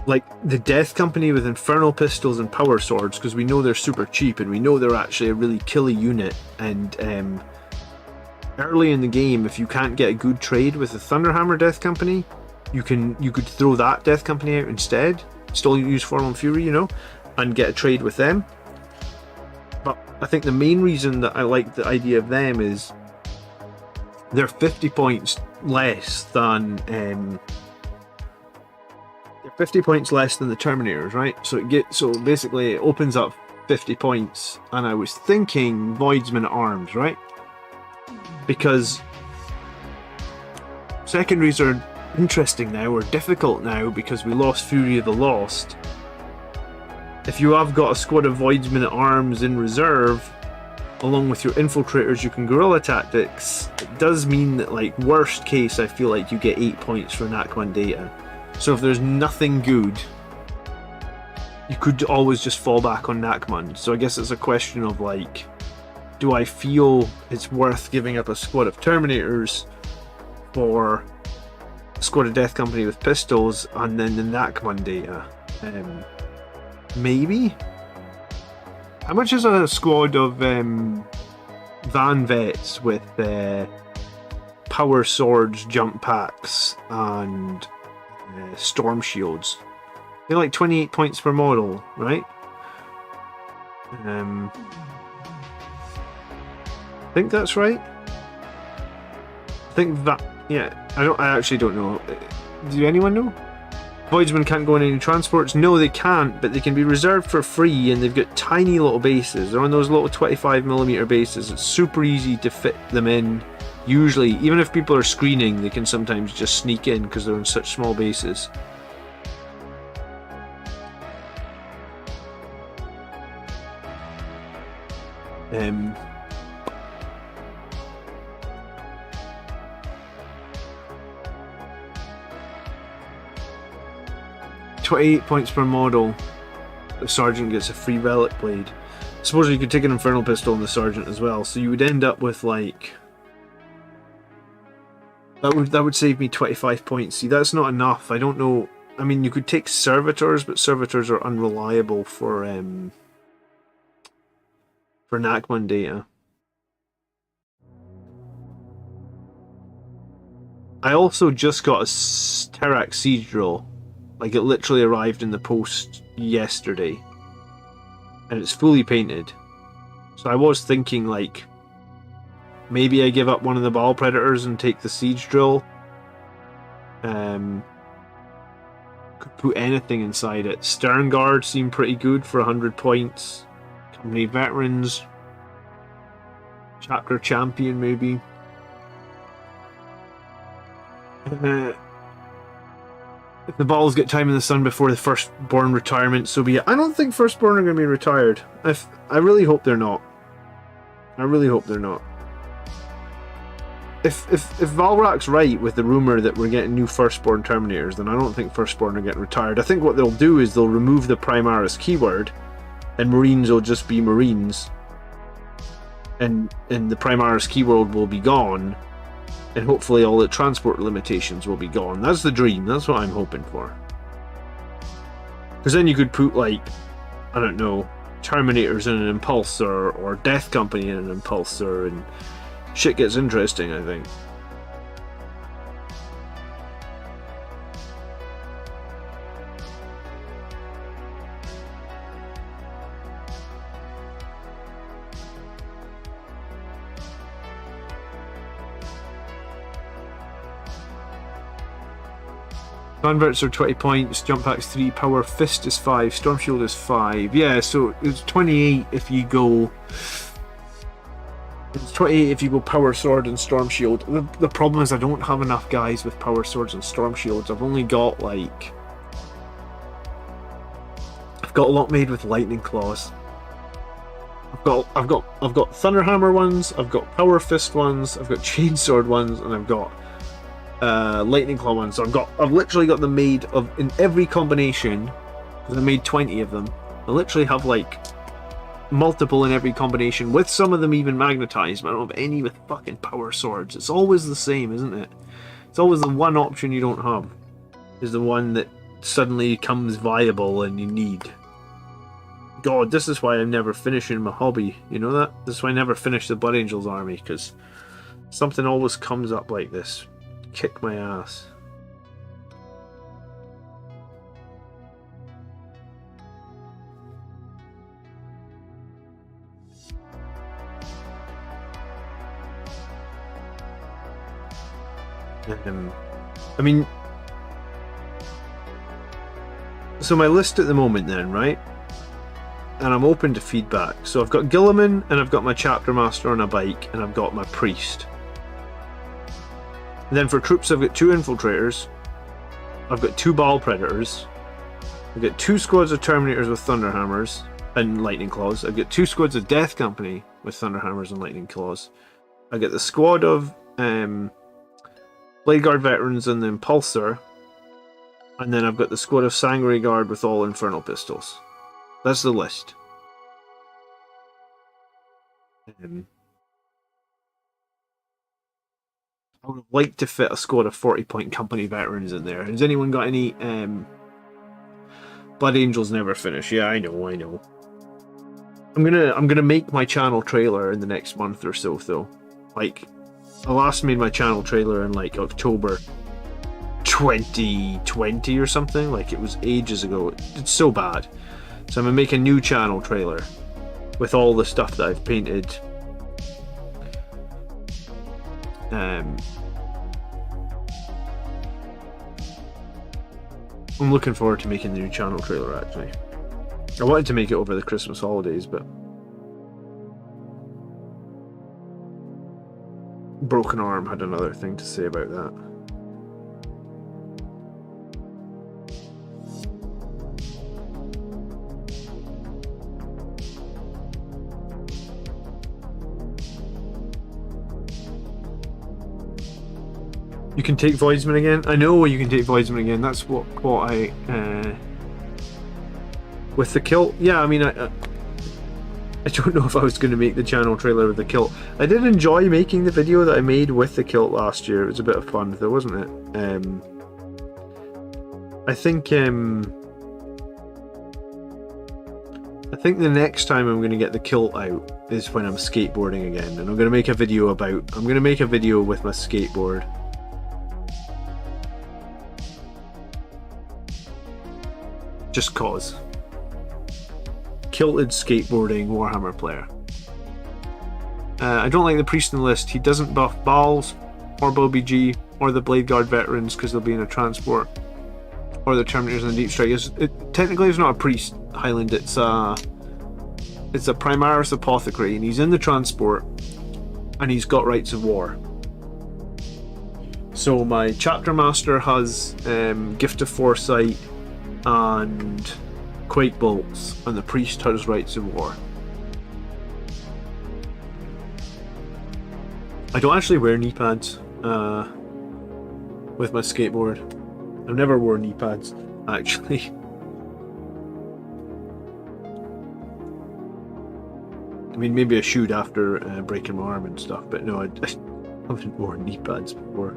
like the Death Company with Infernal Pistols and Power Swords, because we know they're super cheap and we know they're actually a really killy unit. And early in the game, if you can't get a good trade with the Thunderhammer Death Company, you could throw that Death Company out instead, still use Formal Fury, you know, and get a trade with them. But I think the main reason that I like the idea of them is they're 50 points less than they're 50 points less than the Terminators, right? So basically it opens up 50 points, and I was thinking Voidsman at Arms, right? Because secondaries are interesting now, or difficult now, because we lost Fury of the Lost. If you have got a squad of Voidsmen at Arms in reserve, along with your infiltrators, you can guerrilla tactics. It does mean that, like, worst case, I feel like you get 8 points for NAC1 data. So if there's nothing good, you could always just fall back on NACMUN. So I guess it's a question of, like, do I feel it's worth giving up a squad of Terminators for a squad of Death Company with pistols and then the NACMUN data? Maybe? How much is a squad of Van Vets with power swords, jump packs, and storm shields? They're like 28 points per model, right? I think that's right. I think that, yeah. I actually don't know. Do anyone know? Voidsmen can't go on any transports. No, they can't, but they can be reserved for free, and they've got tiny little bases. They're on those little 25mm bases. It's super easy to fit them in. Usually, even if people are screening, they can sometimes just sneak in because they're on such small bases. 28 points per model. The Sergeant gets a free Relic Blade. I suppose you could take an Infernal Pistol on the Sergeant as well, so you would end up with, like... That would save me 25 points. See, that's not enough. I don't know... I mean, you could take Servitors, but Servitors are unreliable for NACMUN data. I also just got a Terrax Siege Drill. Like, it literally arrived in the post yesterday. And it's fully painted. So I was thinking, like, maybe I give up one of the Ball Predators and take the Siege Drill. Could put anything inside it. Stern Guard seemed pretty good for 100 points. Company Veterans. Chapter Champion, maybe. If the Balls get time in the sun before the Firstborn retirement, so be it. I don't think Firstborn are going to be retired. I really hope they're not. I really hope they're not. If Valrak's right with the rumour that we're getting new Firstborn Terminators, then I don't think Firstborn are getting retired. I think what they'll do is they'll remove the Primaris keyword, and Marines will just be Marines. And the Primaris keyword will be gone. And hopefully all the transport limitations will be gone. That's the dream. That's what I'm hoping for. Because then you could put, like, I don't know, Terminators in an Impulsor, or Death Company in an Impulsor, and shit gets interesting, I think. Converts are 20 points, Jump Pack's 3, Power Fist is 5, Storm Shield is 5. Yeah, so it's 28 if you go... It's 28 if you go Power Sword and Storm Shield. The problem is I don't have enough guys with Power Swords and Storm Shields. I've only got, like... I've got a lot made with Lightning Claws. I've got Thunderhammer ones, I've got Power Fist ones, I've got Chainsword ones, and I've got Lightning Claw ones. So I've literally got them made in every combination, because I made 20 of them. I literally have, like, multiple in every combination, with some of them even magnetized, but I don't have any with fucking Power Swords. It's always the same, isn't it? It's always the one option you don't have, is the one that suddenly comes viable and you need. God, this is why I'm never finishing my hobby, you know that? This is why I never finish the Blood Angels army, because something always comes up like this. Kick my ass. I mean, so my list at the moment then, right? And I'm open to feedback. So I've got Gilliman, and I've got my chapter master on a bike, and I've got my priest. And then for troops, I've got 2 infiltrators. I've got 2 ball predators. I've got 2 squads of terminators with thunderhammers and lightning claws. I've got 2 squads of death company with thunderhammers and lightning claws. I've got the squad of Blade Guard veterans and the impulsor. And then I've got the squad of Sanguinary Guard with all infernal pistols. That's the list. I would have liked to fit a squad of 40-point company veterans in there. Has anyone got any... Blood Angels never finish. Yeah, I know. I'm gonna make my channel trailer in the next month or so, though. Like, I last made my channel trailer in like October 2020 or something. Like, it was ages ago. It's so bad. So I'm gonna make a new channel trailer with all the stuff that I've painted. I'm looking forward to making the new channel trailer, actually. I wanted to make it over the Christmas holidays, but Broken Arm had another thing to say about that. You can take Voidsman again? I know you can take Voidsman again. That's what I... with the kilt? Yeah, I mean, I don't know if I was going to make the channel trailer with the kilt. I did enjoy making the video that I made with the kilt last year. It was a bit of fun, though, wasn't it? I think the next time I'm going to get the kilt out is when I'm skateboarding again, and I'm going to make a video with my skateboard. Just cause. Kilted skateboarding Warhammer player. I don't like the priest in the list. He doesn't buff Bals, or BG, or the Blade Guard veterans because they'll be in a transport, or the Terminators and the Deep Strike. Technically, it's not a priest, Highland. It's a Primaris Apothecary, and he's in the transport, and he's got rights of war. So my chapter master has Gift of Foresight and Quake Bolts, and the priest has rights of war. I don't actually wear knee pads with my skateboard. I've never worn knee pads, actually. I mean, maybe I should after breaking my arm and stuff, but no, I haven't worn knee pads before.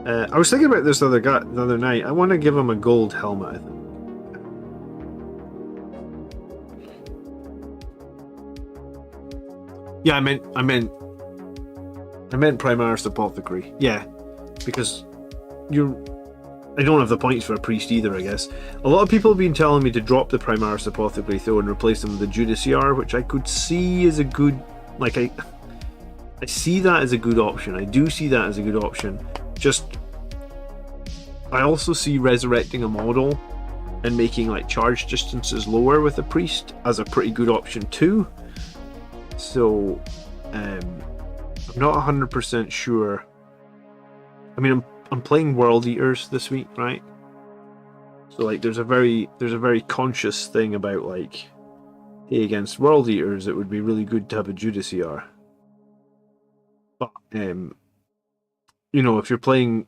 I was thinking about this the other night. I want to give him a gold helmet, I think. Yeah, I meant Primaris Apothecary. Yeah, because I don't have the points for a priest either, I guess. A lot of people have been telling me to drop the Primaris Apothecary though and replace them with the Judiciar, which I could see as a good... Like, I see that as a good option. I do see that as a good option. Just... I also see resurrecting a model and making like charge distances lower with a priest as a pretty good option too. So, I'm not 100% sure. I mean, I'm playing World Eaters this week, right? So like, there's a very conscious thing about like, hey, against World Eaters, it would be really good to have a Judiciar. But you know, if you're playing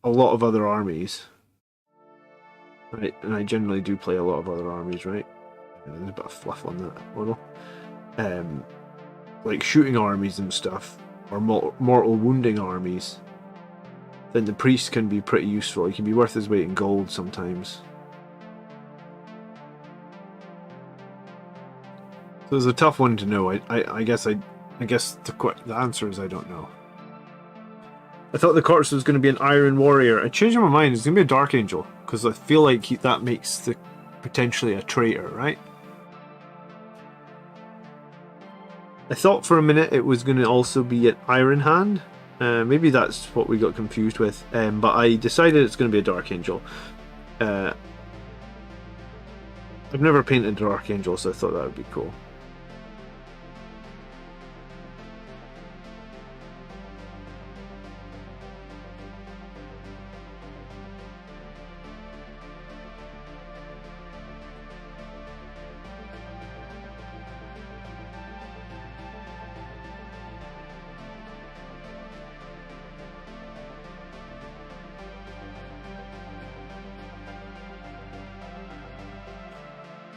a lot of other armies, right? And I generally do play a lot of other armies, right? There's a bit of fluff on that model. Like shooting armies and stuff, or mortal wounding armies, then the priest can be pretty useful. He can be worth his weight in gold sometimes. So it's a tough one to know. I guess the answer is I don't know. I thought the corpse was going to be an Iron Warrior. I changed my mind. It's going to be a Dark Angel because I feel like that makes the potentially a traitor, right? I thought for a minute it was going to also be an Iron Hand, Maybe that's what we got confused with. But I decided it's going to be a Dark Angel. I've never painted a Dark Angel, so I thought that would be cool.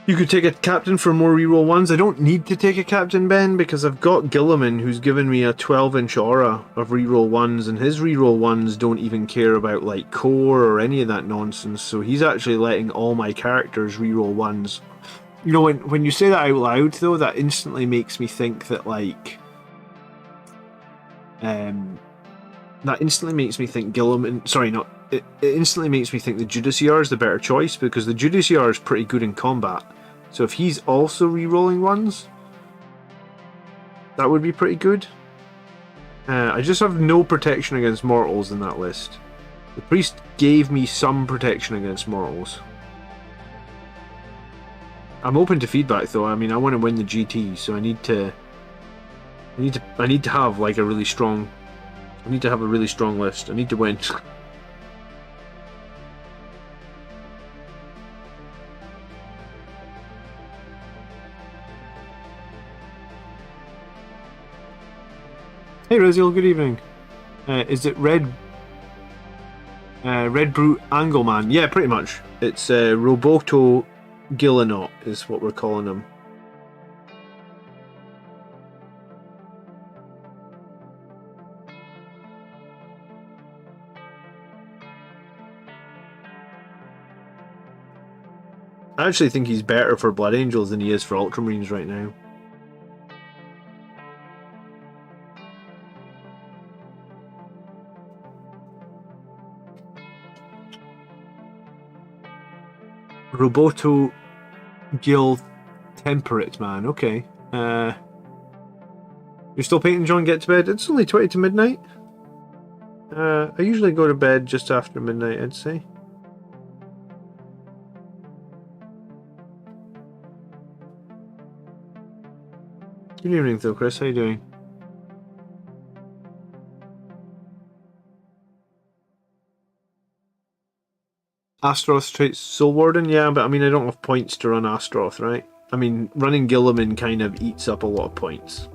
You could take a captain for more reroll ones. I don't need to take a captain, Ben, because I've got Gilliman, who's given me a 12-inch aura of reroll ones, and his reroll ones don't even care about like core or any of that nonsense. So he's actually letting all my characters reroll ones. You know, when you say that out loud, though, that instantly makes me think that like, that instantly makes me think Gilliman. Sorry, not. It instantly makes me think the Judiciar is the better choice, because the Judiciar is pretty good in combat. So if he's also re-rolling ones, that would be pretty good. I just have no protection against mortals in that list. The priest gave me some protection against mortals. I'm open to feedback though. I mean, I want to win the GT, so I need to have like a really strong. I need to have a really strong list. I need to win. Hey Raziel, good evening. Is it Red Brute Angleman? Yeah, pretty much. It's Roboto Gillinot is what we're calling him. I actually think he's better for Blood Angels than he is for Ultramarines right now. Roboto Gil Temperate, man. Okay. You're still painting, John? Get to bed? It's only 20 to midnight. I usually go to bed just after midnight, I'd say. Good evening, though, Chris. How you doing? Astroth traits Soul Warden? Yeah, but I mean, I don't have points to run Astroth, right? I mean, running Gilliman kind of eats up a lot of points.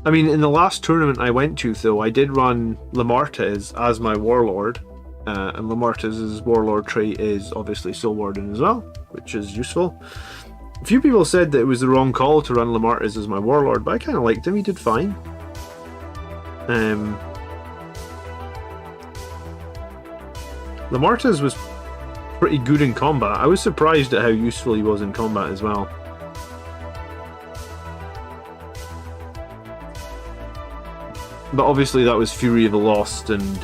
I mean, in the last tournament I went to, though, I did run Lamartez as my Warlord. And Lamartez's Warlord trait is obviously Soul Warden as well, which is useful. A few people said that it was the wrong call to run Lamartez as my Warlord, but I kind of liked him. He did fine. Lamartez was pretty good in combat. I was surprised at how useful he was in combat as well. But obviously that was Fury of the Lost, and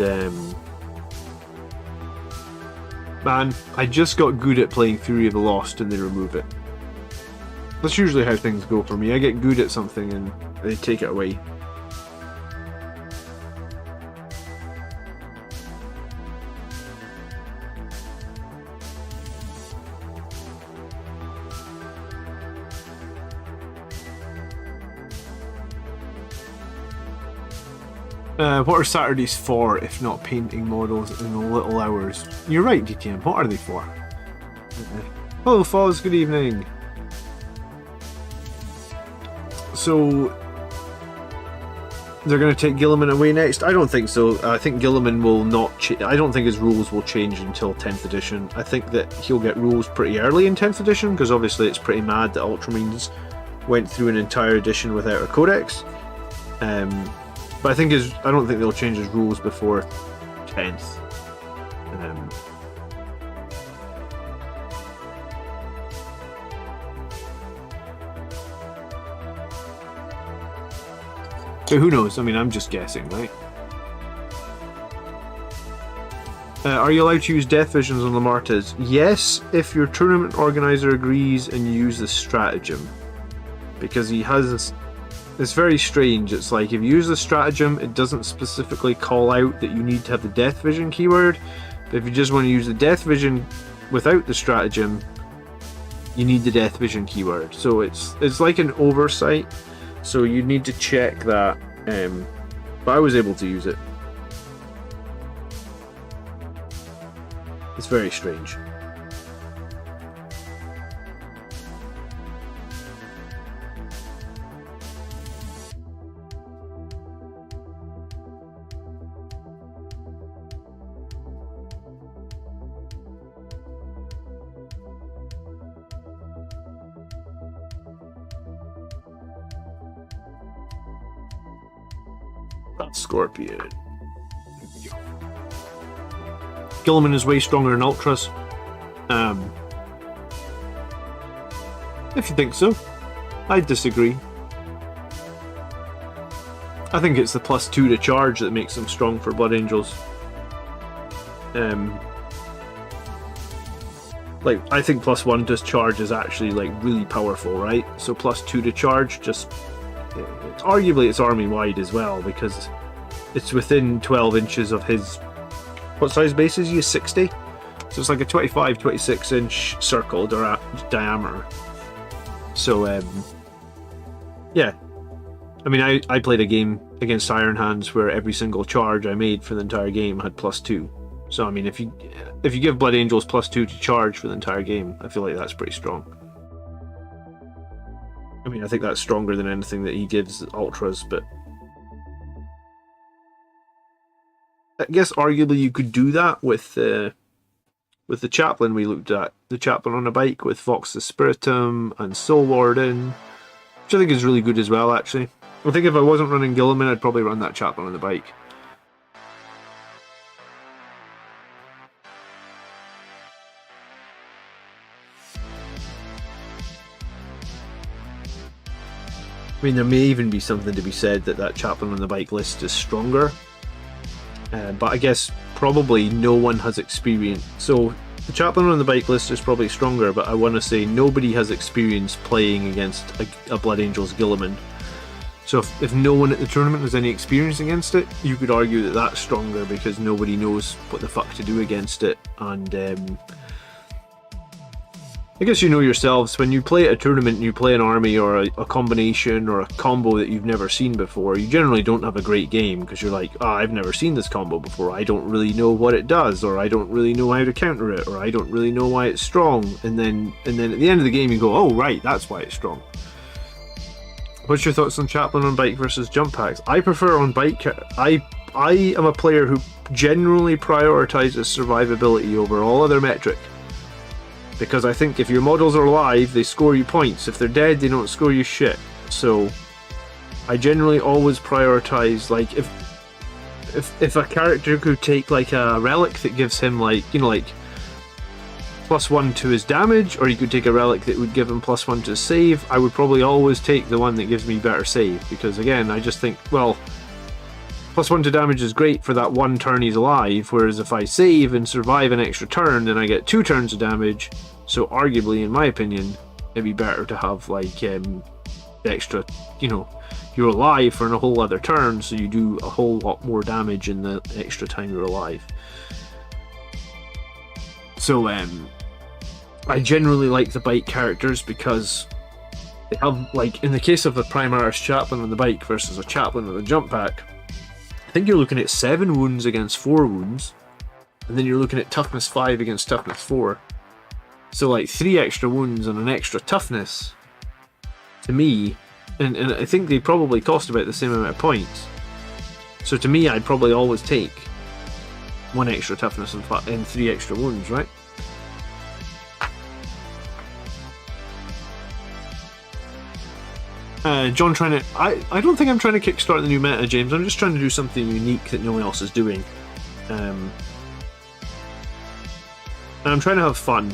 man, I just got good at playing Fury of the Lost and they remove it. That's usually how things go for me. I get good at something and they take it away. What are Saturdays for, if not painting models in the little hours? You're right, DTM. What are they for? Hello, Foz. Good evening. So, they're going to take Gilliman away next? I don't think so. I think Gilliman will not... I don't think his rules will change until 10th edition. I think that he'll get rules pretty early in 10th edition, because obviously it's pretty mad that Ultramarines went through an entire edition without a codex. But I don't think they'll change his rules before 10th. So who knows? I mean, I'm just guessing, right? Are you allowed to use Death Visions on Lamartez? Yes, if your tournament organizer agrees and you use the stratagem. Because he has It's very strange. It's like if you use the stratagem, it doesn't specifically call out that you need to have the death vision keyword. But if you just want to use the death vision without the stratagem, you need the death vision keyword. So it's like an oversight. So you need to check that. But I was able to use it. It's very strange. Scorpion. Gilliman is way stronger in Ultras. If you think so. I disagree. I think it's the +2 to charge that makes them strong for Blood Angels. Like, I think +1 to charge is actually, like, really powerful, right? So +2 to charge, just... Arguably it's army-wide as well, because it's within 12 inches of his... What size base is he? 60? So it's like a 25, 26 inch circle diameter. So, yeah. I mean, I played a game against Iron Hands where every single charge I made for the entire game had +2. So, I mean, if you give Blood Angels +2 to charge for the entire game, I feel like that's pretty strong. I mean, I think that's stronger than anything that he gives Ultras, but... I guess arguably you could do that with the Chaplain we looked at. The Chaplain on a bike with Vox the Spiritum and Soul Warden, which I think is really good as well, actually. I think if I wasn't running Gilliman, I'd probably run that Chaplain on the bike. I mean, there may even be something to be said that Chaplain on the bike list is stronger. But I guess probably no one has experience. So the Chaplain on the bike list is probably stronger, but I want to say nobody has experience playing against a Blood Angels Gilliman. So if no one at the tournament has any experience against it, you could argue that that's stronger because nobody knows what the fuck to do against it. And I guess you know yourselves, when you play at a tournament and you play an army or a combination or a combo that you've never seen before, you generally don't have a great game because you're like, I've never seen this combo before, I don't really know what it does, or I don't really know how to counter it, or I don't really know why it's strong, and then at the end of the game you go, oh right, that's why it's strong. What's your thoughts on Chaplain on bike versus jump packs? I prefer on bike. I am a player who generally prioritizes survivability over all other metric. Because I think if your models are alive, they score you points. If they're dead, they don't score you shit. So I generally always prioritize, like, if a character could take like a relic that gives him like, you know, like +1 to his damage, or he could take a relic that would give him +1 to his save, I would probably always take the one that gives me better save. Because again, I just think, well, +1 to damage is great for that one turn he's alive, whereas if I save and survive an extra turn, then I get 2 turns of damage. So arguably, in my opinion, it'd be better to have like extra, you know, you're alive for a whole other turn, so you do a whole lot more damage in the extra time you're alive. So I generally like the bike characters because they have, like, in the case of the Primaris Chaplain on the bike versus a Chaplain with a jump pack, I think you're looking at 7 wounds against 4 wounds, and then you're looking at toughness 5 against toughness 4. So like 3 extra wounds and an extra toughness, to me, and I think they probably cost about the same amount of points. So to me, I'd probably always take 1 extra toughness and 3 extra wounds, right? John trying to... I don't think I'm trying to kickstart the new meta, James. I'm just trying to do something unique that no one else is doing. And I'm trying to have fun.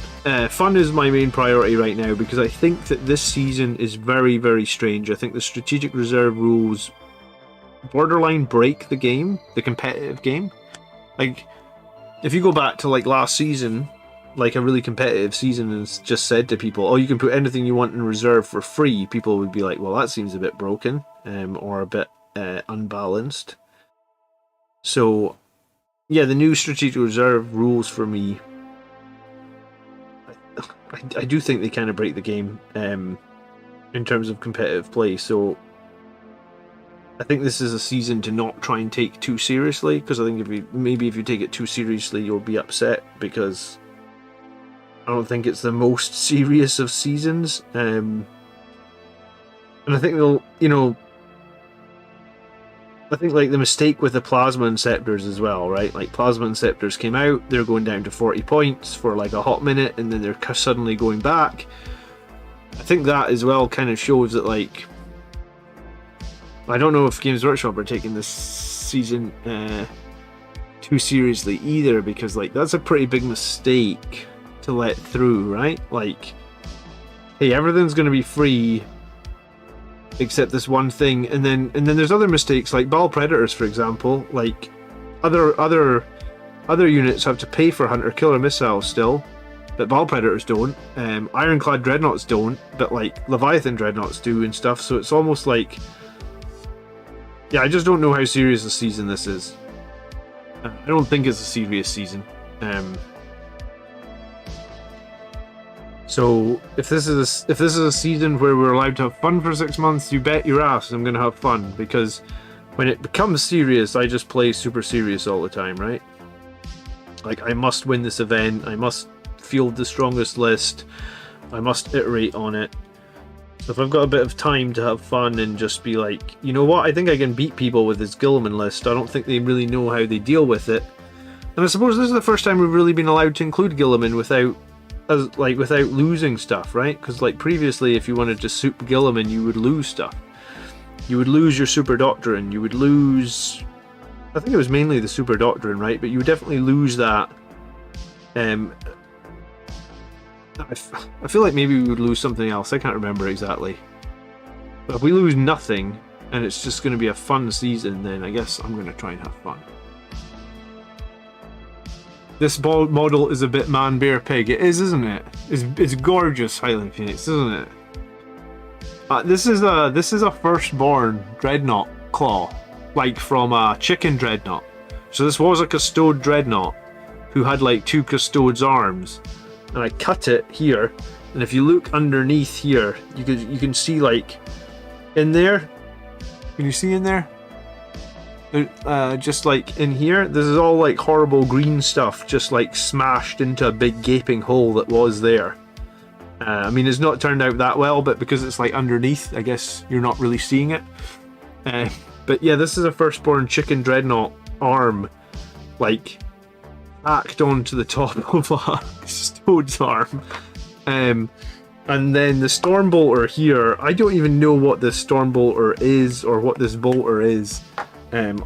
Fun is my main priority right now because I think that this season is very, very strange. I think the strategic reserve rules borderline break the game, the competitive game. Like, if you go back to like last season, like a really competitive season and just said to people, oh, you can put anything you want in reserve for free, people would be like, well, that seems a bit broken, or a bit unbalanced. So yeah, the new strategic reserve rules for me, I do think they kind of break the game in terms of competitive play. So I think this is a season to not try and take too seriously, because I think if you take it too seriously, you'll be upset, because I don't think it's the most serious of seasons. And I think I think like the mistake with the Plasma Inceptors as well, right? Like Plasma Inceptors came out, they're going down to 40 points for like a hot minute, and then they're suddenly going back. I think that as well kind of shows that, like, I don't know if Games Workshop are taking this season too seriously either, because like that's a pretty big mistake to let through, right? Like, hey, everything's going to be free except this one thing, and then there's other mistakes like Ball Predators, for example. Like other units have to pay for Hunter Killer missiles still, but Ball Predators don't. Ironclad Dreadnoughts don't, but like Leviathan Dreadnoughts do and stuff. So it's almost like, yeah, I just don't know how serious a season this is. I don't think it's a serious season. So if this is a season where we're allowed to have fun for 6 months, you bet your ass I'm gonna have fun, because when it becomes serious, I just play super serious all the time, right? Like, I must win this event, I must field the strongest list, I must iterate on it. So if I've got a bit of time to have fun and just be like, you know what, I think I can beat people with this Guilliman list, I don't think they really know how they deal with it. And I suppose this is the first time we've really been allowed to include Guilliman without losing stuff, right? Because like previously, if you wanted to soup Guilliman, you would lose stuff. You would lose your Super Doctrine, you would lose, I think it was mainly the Super Doctrine, right? But you would definitely lose that. I feel like maybe we would lose something else, I can't remember exactly. But if we lose nothing, and it's just going to be a fun season, then I guess I'm going to try and have fun. This model is a bit man, bear, pig. It is, isn't it? It's gorgeous, Highland Phoenix, isn't it? This is a firstborn Dreadnought claw, like from a chicken Dreadnought. So this was a Custode Dreadnought who had like 2 Custode's arms, and I cut it here. And if you look underneath here, you can see like in there. Can you see in there? Just like in here, this is all like horrible green stuff just like smashed into a big gaping hole that was there. I mean, it's not turned out that well, but because it's like underneath, I guess you're not really seeing it. But yeah, this is a firstborn chicken Dreadnought arm, like hacked onto the top of a Custode's arm. And then the Stormbolter here, I don't even know what this Stormbolter is or what this bolter is.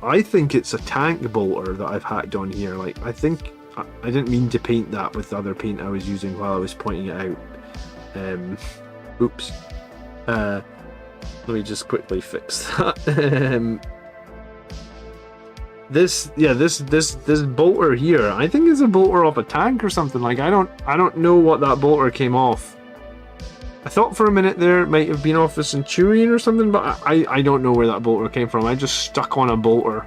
I think it's a tank bolter that I've hacked on here. Like, I think I didn't mean to paint that with the other paint I was using while I was pointing it out. Oops. Let me just quickly fix that. This bolter here, I think is a bolter off a tank or something. Like, I don't know what that bolter came off. I thought for a minute there it might have been off a Centurion or something, but I don't know where that bolter came from. I just stuck on a bolter.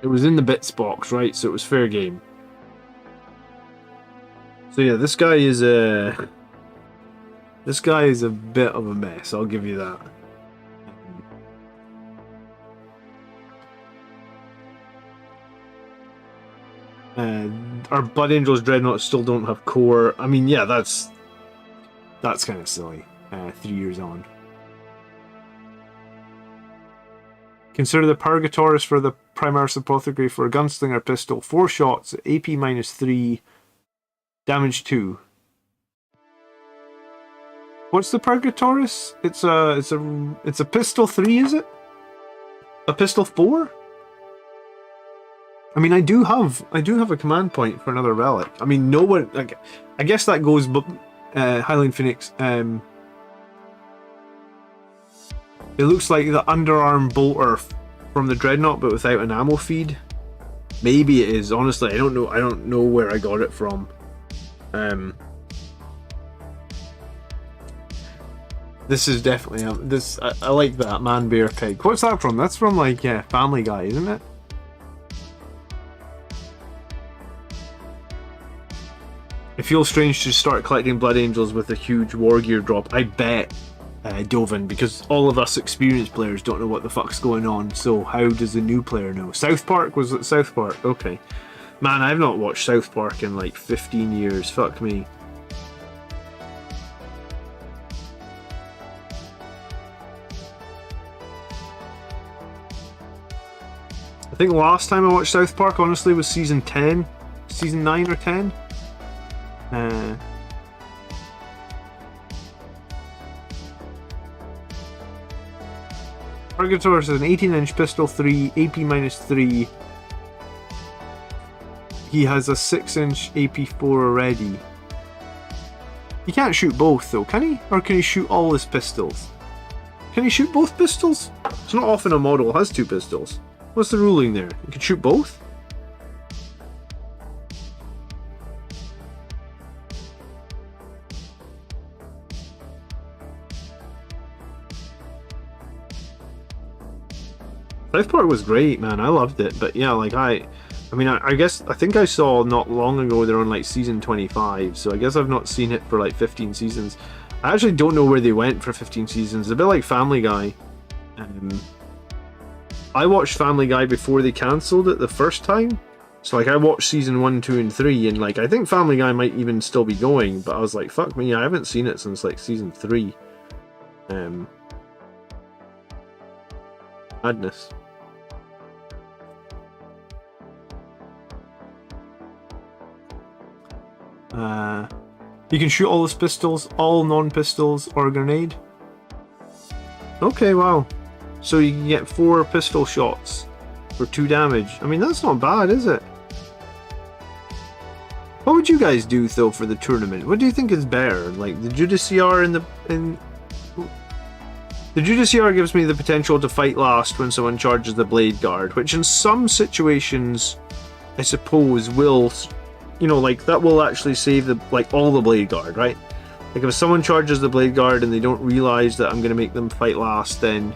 It was in the bits box, right? So it was fair game. So yeah, this guy is a bit of a mess, I'll give you that. Our Blood Angels Dreadnoughts still don't have core. I mean, yeah, that's kind of silly. 3 years on. Consider the Purgatorus for the Primaris Apothecary for a Gunslinger pistol. 4 shots, AP -3, damage 2. What's the Purgatorus? It's a pistol 3, is it? A pistol 4? I mean, I do have a command point for another relic. I mean, no one. Like, I guess that goes. Highland Phoenix. It looks like the underarm bolter from the Dreadnought, but without an ammo feed. Maybe it is. Honestly, I don't know. I don't know where I got it from. This is definitely this. I like that Man Bear Pig. What's that from? That's from like Family Guy, isn't it? It feels strange to start collecting Blood Angels with a huge war gear drop. I bet, Dovin, because all of us experienced players don't know what the fuck's going on. So how does the new player know? South Park? Was it South Park? Okay. Man, I've not watched South Park in like 15 years. Fuck me. I think last time I watched South Park, honestly, was season 10. Season 9 or 10. Targator is an 18-inch pistol, 3, AP -3. He has a 6-inch AP4 already. He can't shoot both though, can he? Or can he shoot all his pistols? Can he shoot both pistols? It's not often a model has 2 pistols. What's the ruling there? You can shoot both? South Park was great, man. I loved it. But yeah, like I guess I think I saw not long ago they're on like season 25, so I guess I've not seen it for like 15 seasons. I actually don't know where they went for 15 seasons. A bit like Family Guy. I watched Family Guy before they cancelled it the first time. So like I watched season 1, 2, and 3, and like I think Family Guy might even still be going, but I was like, fuck me, I haven't seen it since like season 3. Madness. You can shoot all his pistols, all non-pistols, or a grenade. Okay, wow. So you can get 4 pistol shots for 2 damage. I mean, that's not bad, is it? What would you guys do though for the tournament? What do you think is better? Like the Judiciar the Judiciar gives me the potential to fight last when someone charges the Blade Guard, which in some situations I suppose will, you know, like that will actually save the all the Blade Guard, right? Like if someone charges the Blade Guard and they don't realize that I'm going to make them fight last, then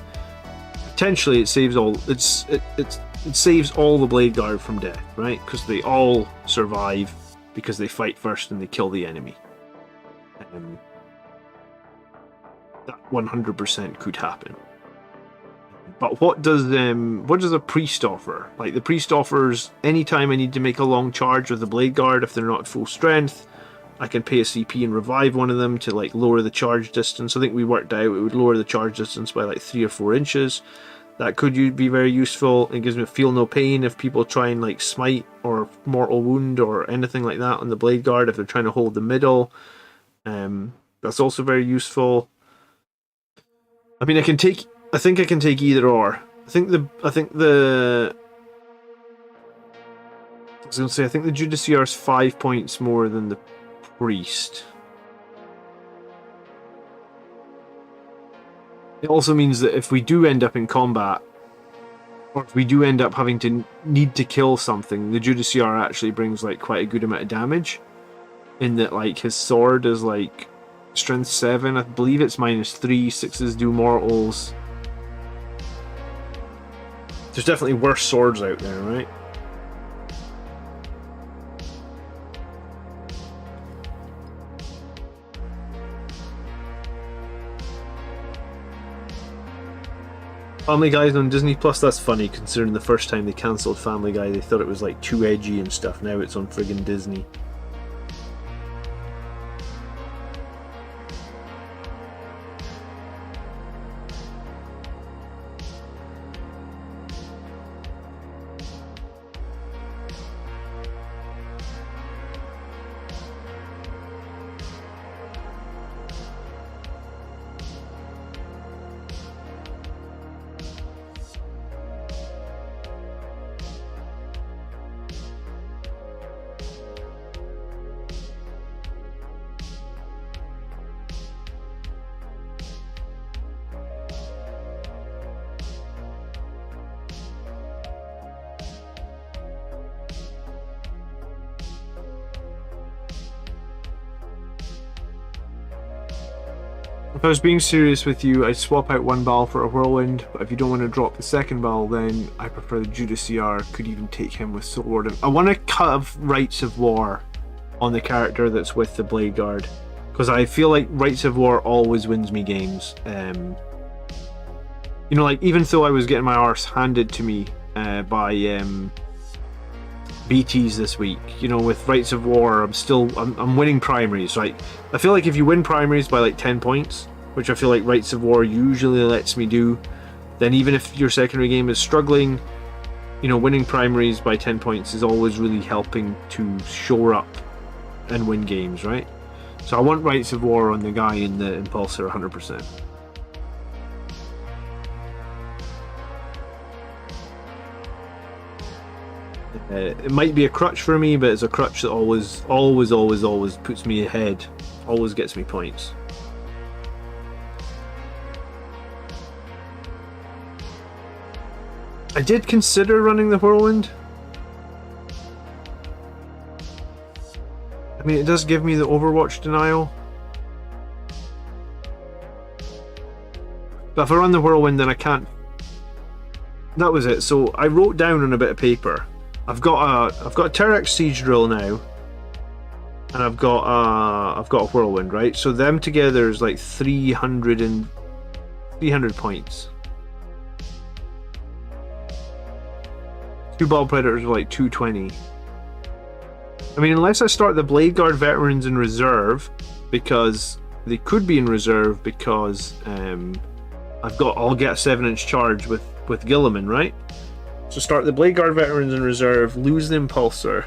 potentially it saves all it saves all the Blade Guard from death, right? Because they all survive because they fight first and they kill the enemy. That 100% could happen. But what does a priest offer? Like the priest offers anytime I need to make a long charge with the Blade Guard, if they're not at full strength, I can pay a CP and revive one of them to like lower the charge distance. I think we worked out it would lower the charge distance by like 3 or 4 inches. That could be very useful. It gives me feel no pain if people try and like smite or mortal wound or anything like that on the Blade Guard if they're trying to hold the middle. That's also very useful. I mean, I think I can take either or. I think the Judiciar is 5 points more than the priest. It also means that if we do end up in combat, or if we do end up having to need to kill something, the Judiciar actually brings like quite a good amount of damage. In that, like his sword is like strength 7, I believe it's -3, 6s do mortals. There's definitely worse swords out there, right? Family Guy's on Disney Plus. That's funny considering the first time they cancelled Family Guy they thought it was like too edgy and stuff. Now it's on friggin' Disney. If I was being serious with you, I'd swap out one ball for a whirlwind, but if you don't want to drop the second ball, then I prefer the Judas CR, could even take him with Soul Warden. I want to cut Rites of War on the character that's with the Blade Guard, because I feel like Rites of War always wins me games. You know, like, even though I was getting my arse handed to me by BTs this week, you know, with Rites of War, I'm winning primaries, right? I feel like if you win primaries by like 10 points, which I feel like Rites of War usually lets me do, then even if your secondary game is struggling, you know, winning primaries by 10 points is always really helping to shore up and win games, right? So I want Rites of War on the guy in the Impulsor 100%. It might be a crutch for me, but it's a crutch that always puts me ahead, always gets me points. I did consider running the Whirlwind. I mean, it does give me the Overwatch denial. But if I run the Whirlwind, then I can't. That was it. So I wrote down on a bit of paper. I've got a Terex Siege Drill now, and I've got a Whirlwind, right? So them together is like 300 points. 2 Ball Predators are like 220. I mean, unless I start the Blade Guard Veterans in reserve, because they could be in reserve because I'll get a 7-inch charge with Gilliman, right? So start the Blade Guard Veterans in reserve, lose the Impulsor.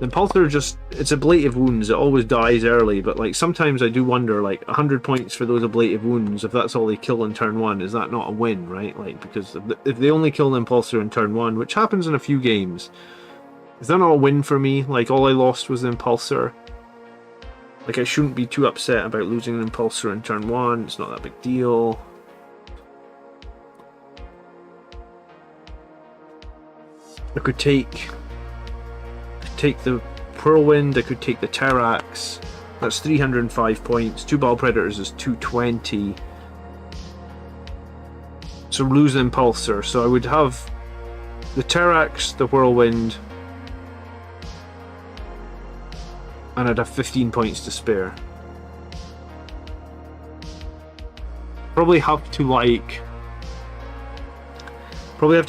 The Impulsor it's ablative wounds, it always dies early, but like sometimes I do wonder, like 100 points for those ablative wounds, if that's all they kill in turn 1, is that not a win, right? Like, because if they only kill the Impulsor in turn 1, which happens in a few games, is that not a win for me? Like, all I lost was the Impulsor. Like, I shouldn't be too upset about losing an Impulsor in turn 1, it's not that big deal. I could take the Whirlwind, I could take the Terrax. That's 305 points. 2 Ball Predators is 220. So lose the Impulsor. So I would have the Terrax, the Whirlwind, and I'd have 15 points to spare. Probably have to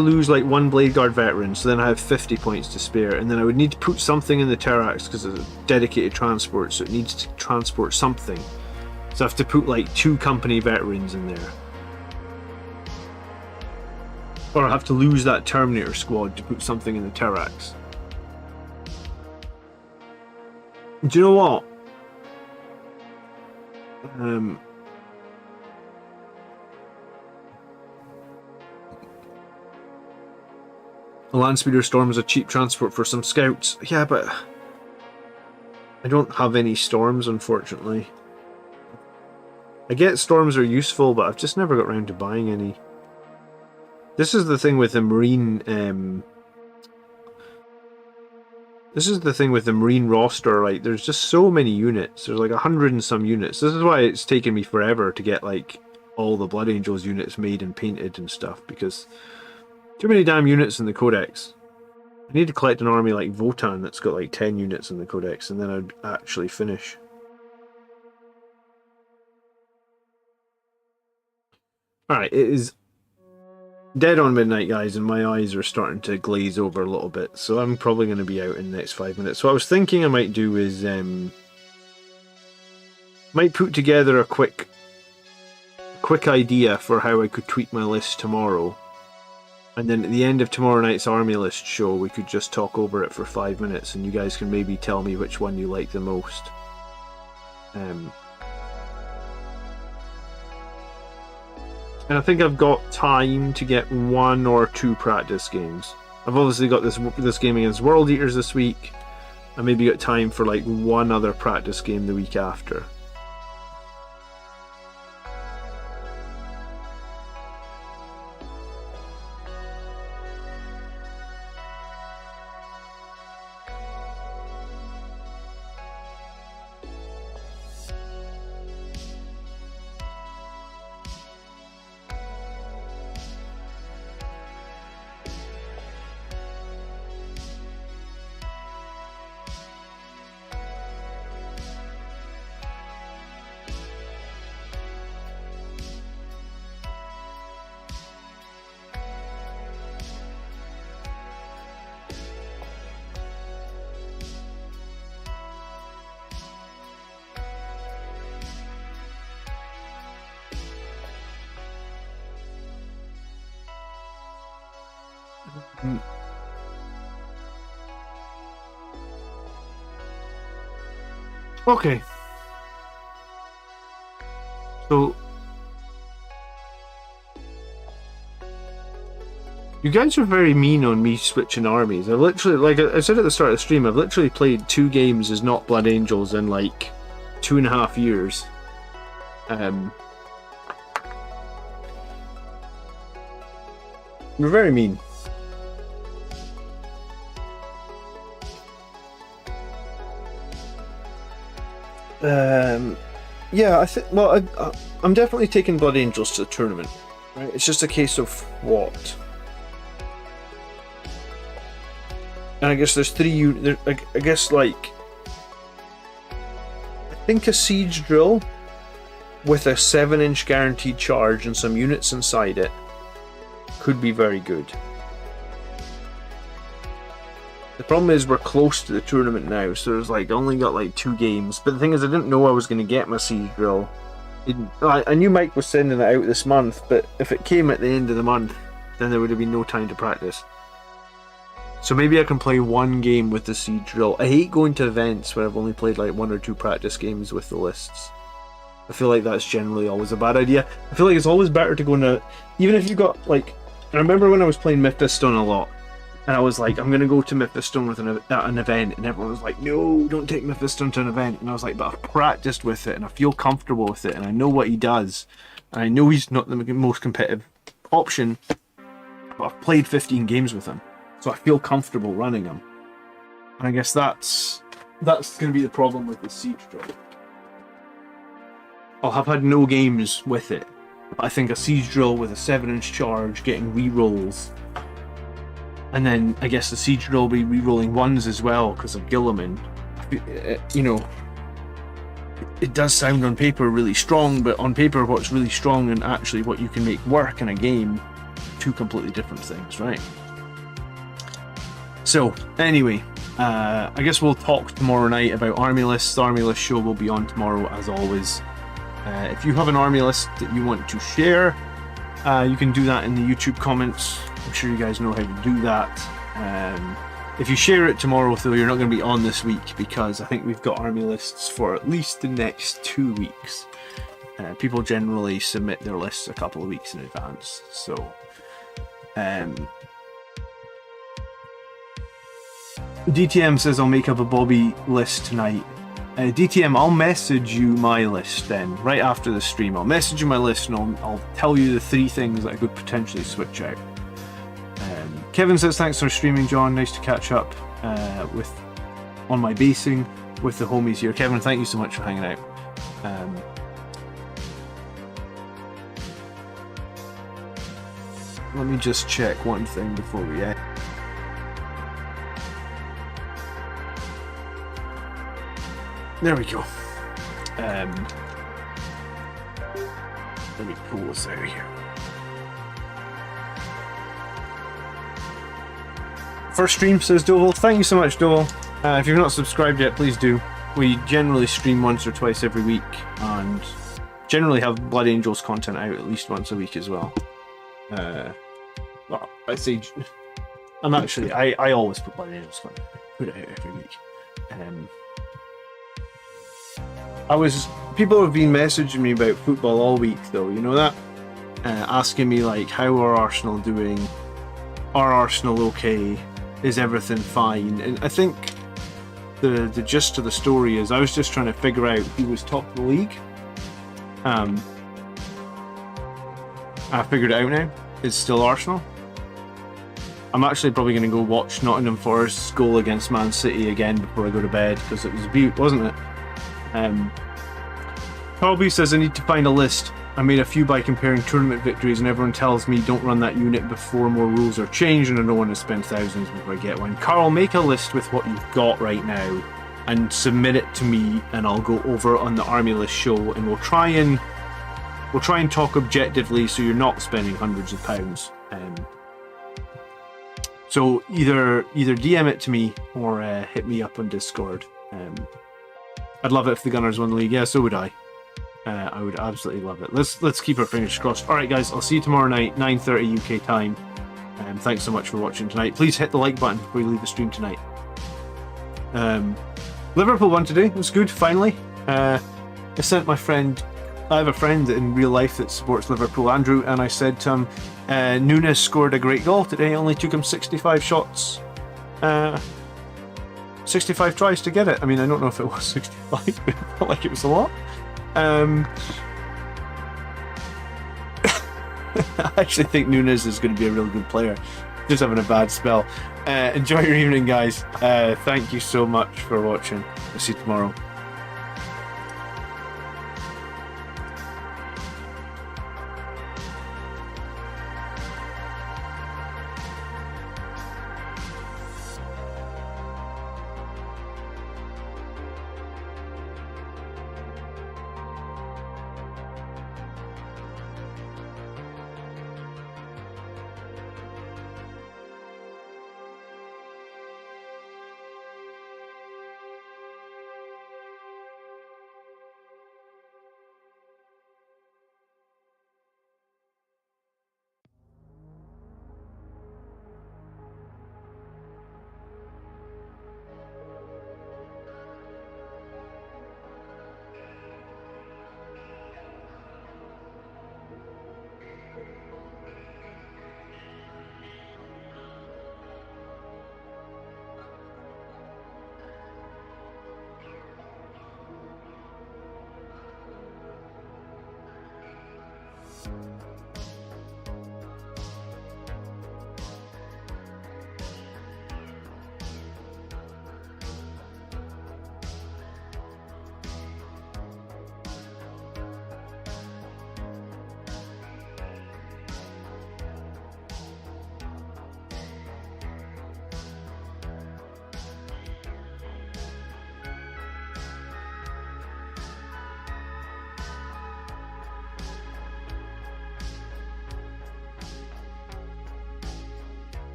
lose like 1 Blade Guard Veteran, so then I have 50 points to spare, and then I would need to put something in the Terrax because it's a dedicated transport, so it needs to transport something. So I have to put like 2 company veterans in there. Or I have to lose that Terminator squad to put something in the Terrax. Do you know what? A Landspeeder Storm is a cheap transport for some scouts. Yeah, but I don't have any storms, unfortunately. I get storms are useful, but I've just never got around to buying any. This is the thing with the Marine. This is the thing with the Marine roster. Like, there's just so many units. There's like 100 and some units. This is why it's taken me forever to get like all the Blood Angels units made and painted and stuff, because too many damn units in the Codex. I need to collect an army like Votan that's got like 10 units in the Codex, and then I'd actually finish. Alright, it is dead on midnight, guys, and my eyes are starting to glaze over a little bit, so I'm probably going to be out in the next 5 minutes. So what I was thinking I might do is might put together a quick idea for how I could tweak my list tomorrow. And then at the end of tomorrow night's army list show, we could just talk over it for 5 minutes, and you guys can maybe tell me which one you like the most. And I think I've got time to get 1 or 2 practice games. I've obviously got this game against World Eaters this week. I maybe got time for like 1 other practice game the week after. Okay. So you guys are very mean on me switching armies. I literally, like I said at the start of the stream, I've literally played 2 games as not Blood Angels in like 2.5 years. You're very mean. Yeah, I think. Well, I'm definitely taking Blood Angels to the tournament. Right? It's just a case of what. And I guess there's 3. I guess like. I think a siege drill with a 7-inch guaranteed charge and some units inside it could be very good. The problem is we're close to the tournament now, so there's like only got like 2 games. But the thing is, I didn't know I was going to get my siege drill. I knew Mike was sending it out this month, but if it came at the end of the month, then there would have been no time to practice. So maybe I can play 1 game with the siege drill. I hate going to events where I've only played like 1 or 2 practice games with the lists. I feel like that's generally always a bad idea. I feel like it's always better to go in even if you got like. I remember when I was playing Mythistone a lot. And I was like, I'm going to go to Mythistone with an event. And everyone was like, no, don't take Mythistone to an event. And I was like, but I've practiced with it and I feel comfortable with it. And I know what he does. And I know he's not the most competitive option. But I've played 15 games with him. So I feel comfortable running him. And I guess that's going to be the problem with the siege drill. I'll have had no games with it. But I think a siege drill with a 7-inch charge getting rerolls. And then I guess the siege drill will be re-rolling 1s as well because of Gilliman. You know, it does sound on paper really strong, but on paper what's really strong and actually what you can make work in a game, 2 completely different things, right? So, anyway, I guess we'll talk tomorrow night about army lists. The army list show will be on tomorrow as always. If you have an army list that you want to share, you can do that in the YouTube comments. I'm sure you guys know how to do that. If you share it tomorrow, though, you're not going to be on this week because I think we've got army lists for at least the next 2 weeks. People generally submit their lists a couple of weeks in advance. So, DTM says I'll make up a Bobby list tonight. DTM, I'll message you my list then, right after the stream. I'll message you my list and I'll tell you the 3 things that I could potentially switch out. Kevin says, thanks for streaming, John. Nice to catch up on my basing with the homies here. Kevin, thank you so much for hanging out. Let me just check one thing before we end. There we go. Let me pull this out here. First stream, says Doval. Thank you so much, Doval. If you're not subscribed yet, please do. We generally stream once or twice every week and generally have Blood Angels content out at least once a week as well. Well, I say I always put Blood Angels content. Put it out every week. People have been messaging me about football all week though, you know that? Asking me like, how are Arsenal doing? Are Arsenal okay? Is everything fine? And I think the gist of the story is I was just trying to figure out who was top of the league. I figured it out now. It's still Arsenal. I'm actually probably going to go watch Nottingham Forest's goal against Man City again before I go to bed because it was a beaut, wasn't it? Colby says I need to find a list. I made a few by comparing tournament victories and everyone tells me don't run that unit before more rules are changed and I don't want to spend thousands before I get one. Carl, make a list with what you've got right now and submit it to me and I'll go over it on the army list show and we'll try and talk objectively so you're not spending hundreds of pounds. So either DM it to me or hit me up on Discord. I'd love it if the Gunners won the league. Yeah, so would I. I would absolutely love it. Let's keep our fingers crossed. All right, guys, I'll see you tomorrow night, 9:30 UK time. Thanks so much for watching tonight. Please hit the like button before you leave the stream tonight. Liverpool won today. It was good, finally. I sent my friend... I have a friend in real life that supports Liverpool, Andrew, and I said to him, Nunes scored a great goal today. It only took him 65 shots. 65 tries to get it. I mean, I don't know if it was 65, but it felt like it was a lot. I actually think Nunes is going to be a real good player. Just having a bad spell. Enjoy your evening, guys. Thank you so much for watching. I'll see you tomorrow.